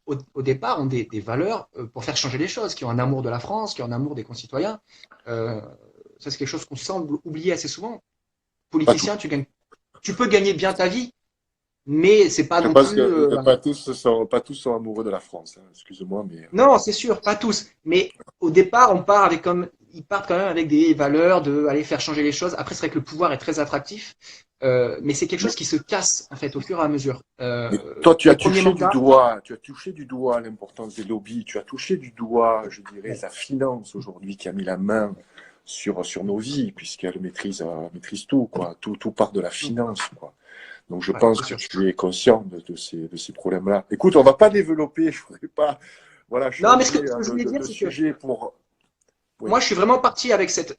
au départ ont des valeurs pour faire changer les choses, qui ont un amour de la France, qui ont un amour des concitoyens. Euh, Ça, c'est quelque chose qu'on semble oublier assez souvent. Pas tout. Politicien, tu peux gagner bien ta vie, mais c'est pas Je non pense plus. que pas tous sont amoureux de la France, hein. Excuse-moi, mais Non, c'est sûr, pas tous. Mais au départ, on part avec comme ils partent quand même avec des valeurs de aller faire changer les choses. Après, c'est vrai que le pouvoir est très attractif, mais c'est quelque mais chose qui se casse en fait au fur et à mesure. Mais toi, Les premiers mandats, tu as touché du doigt l'importance des lobbies, tu as touché du doigt, je dirais, la finance aujourd'hui qui a mis la main sur nos vies, puisqu'elle maîtrise tout, quoi. Tout part de la finance, quoi. Donc je ouais, pense c'est que sûr. tu es conscient de ces problèmes-là. Écoute, on va pas développer, je voudrais pas, voilà, Non, mais changer ce que je voulais dire, de c'est que sujet pour. Oui, moi, je suis vraiment parti avec cet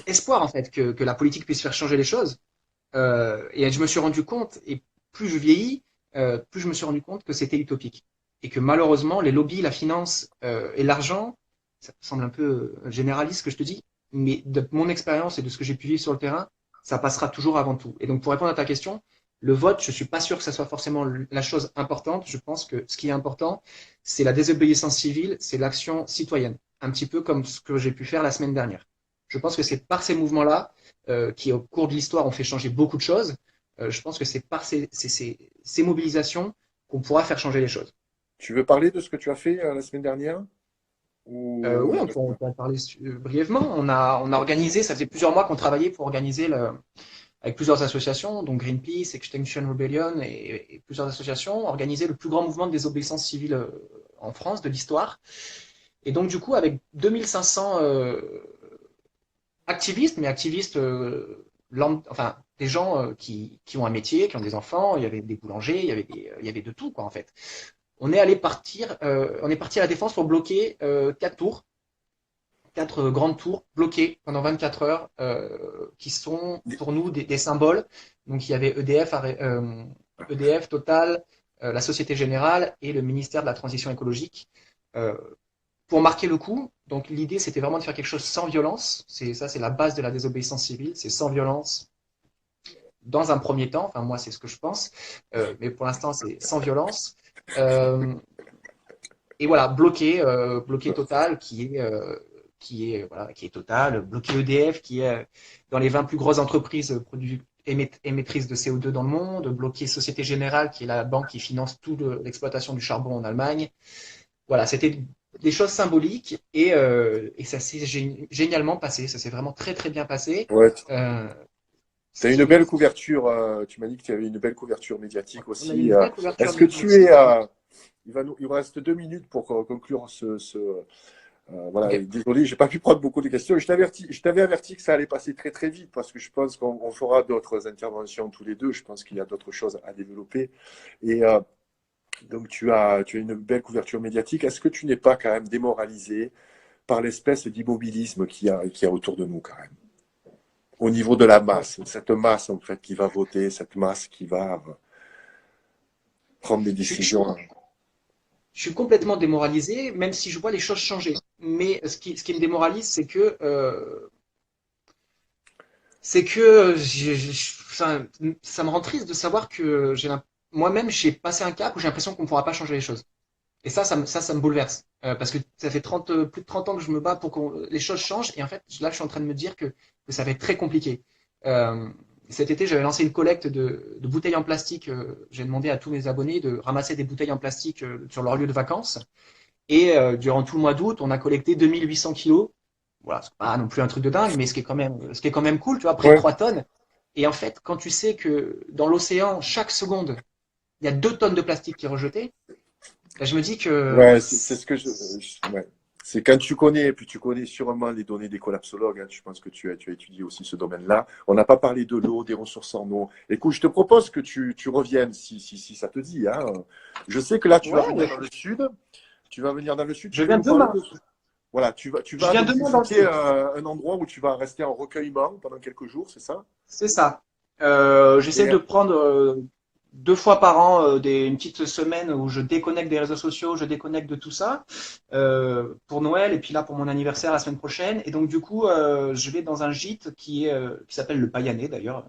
espoir en fait que la politique puisse faire changer les choses. Et je me suis rendu compte, et plus je vieillis, plus je me suis rendu compte que c'était utopique. Et que malheureusement, les lobbies, la finance et l'argent, ça semble un peu généraliste ce que je te dis, mais de mon expérience et de ce que j'ai pu vivre sur le terrain, ça passera toujours avant tout. Et donc pour répondre à ta question, le vote, je suis pas sûr que ça soit forcément la chose importante. Je pense que ce qui est important, c'est la désobéissance civile, c'est l'action citoyenne. Un petit peu comme ce que j'ai pu faire la semaine dernière. Je pense que c'est par ces mouvements-là qui au cours de l'histoire ont fait changer beaucoup de choses. Je pense que c'est par ces mobilisations qu'on pourra faire changer les choses. tu veux parler de ce que tu as fait la semaine dernière ou Oui, on peut en parler brièvement. On a organisé, ça faisait plusieurs mois qu'on travaillait pour organiser avec plusieurs associations, donc Greenpeace, Extinction Rebellion et plusieurs associations, organiser le plus grand mouvement de désobéissance civile en France de l'histoire. Et donc du coup, avec 2500 activistes, mais activistes, enfin des gens qui ont un métier, qui ont des enfants, il y avait des boulangers, il y avait de tout quoi en fait. On est parti à la défense pour bloquer 4 tours, 4 grandes tours bloquées pendant 24 heures, qui sont pour nous des symboles. Donc il y avait EDF Total, la Société Générale et le ministère de la Transition écologique. Euh, pour marquer le coup, donc l'idée c'était vraiment de faire quelque chose sans violence. C'est la base de la désobéissance civile, c'est sans violence dans un premier temps. Enfin moi c'est ce que je pense, mais pour l'instant c'est sans violence. Euh, et voilà, bloqué Total qui est Total, bloqué EDF qui est dans les 20 plus grosses entreprises émettrices de CO2 dans le monde, bloqué Société Générale qui est la banque qui finance toute l'exploitation du charbon en Allemagne. Voilà, c'était des choses symboliques et ça s'est génialement passé, ça s'est vraiment très très bien passé. ouais, Euh, tu ce as une qui, belle couverture, tu m'as dit que tu avais une belle couverture médiatique on a eu aussi. une belle couverture Est-ce que tu es, médiatique. il nous reste 2 minutes pour conclure voilà, Ok. et désolé, j'ai pas pu prendre beaucoup de questions. Je t'avais averti que ça allait passer très très vite parce que je pense qu'on fera d'autres interventions tous les deux. Je pense qu'il y a d'autres choses à développer. Et donc tu as une belle couverture médiatique. Est-ce que tu n'es pas quand même démoralisé par l'espèce d'immobilisme qu'il y a autour de nous quand même? Au niveau de la masse, cette masse en fait qui va voter, cette masse qui va prendre des Je, je suis décisions. je suis complètement démoralisé, même si je vois les choses changer. Mais ce qui me démoralise, c'est que ça me rend triste de savoir que moi-même, j'ai passé un cap où j'ai l'impression qu'on ne pourra pas changer les choses. Et ça me bouleverse. Parce que ça fait plus de 30 ans que je me bats pour que les choses changent. Et en fait, là, je suis en train de me dire que ça va être très compliqué. Euh, Cet été, j'avais lancé une collecte de bouteilles en plastique. J'ai demandé à tous mes abonnés de ramasser des bouteilles en plastique sur leur lieu de vacances. Et durant tout le mois d'août, on a collecté 2800 kilos. Voilà, c'est pas non plus un truc de dingue, mais ce qui est quand même cool, tu vois, près de Ouais, 3 tonnes. Et en fait, quand tu sais que dans l'océan, chaque seconde, il y a 2 tonnes de plastique qui est rejeté, là, je me dis que ouais, c'est ce que ouais. C'est quand tu connais, et puis tu connais sûrement les données des collapsologues, hein, je pense que tu as étudié aussi ce domaine-là. On n'a pas parlé de l'eau, des ressources en eau. Écoute, je te propose que tu reviennes si ça te dit, hein. Je sais que là, tu vas ouais, venir ouais. dans le sud. Tu vas venir dans le sud. Je Tu veux viens nous parler demain. de. Voilà, tu Je vas viens donc demain dans le visiter sud. un endroit où tu vas rester en recueillement pendant quelques jours, c'est ça? C'est ça. J'essaie Et de prendre 2 fois par an une petite semaine où je déconnecte des réseaux sociaux, je déconnecte de tout ça pour Noël et puis là pour mon anniversaire la semaine prochaine. Et donc du coup, je vais dans un gîte qui s'appelle le Paillanais d'ailleurs,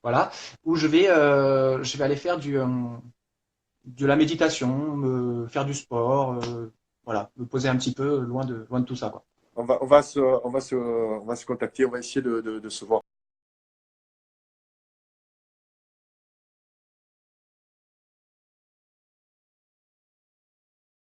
voilà, où je vais aller faire de la méditation, faire du sport, voilà, me poser un petit peu loin de tout ça, quoi. On va se contacter, on va essayer de se voir.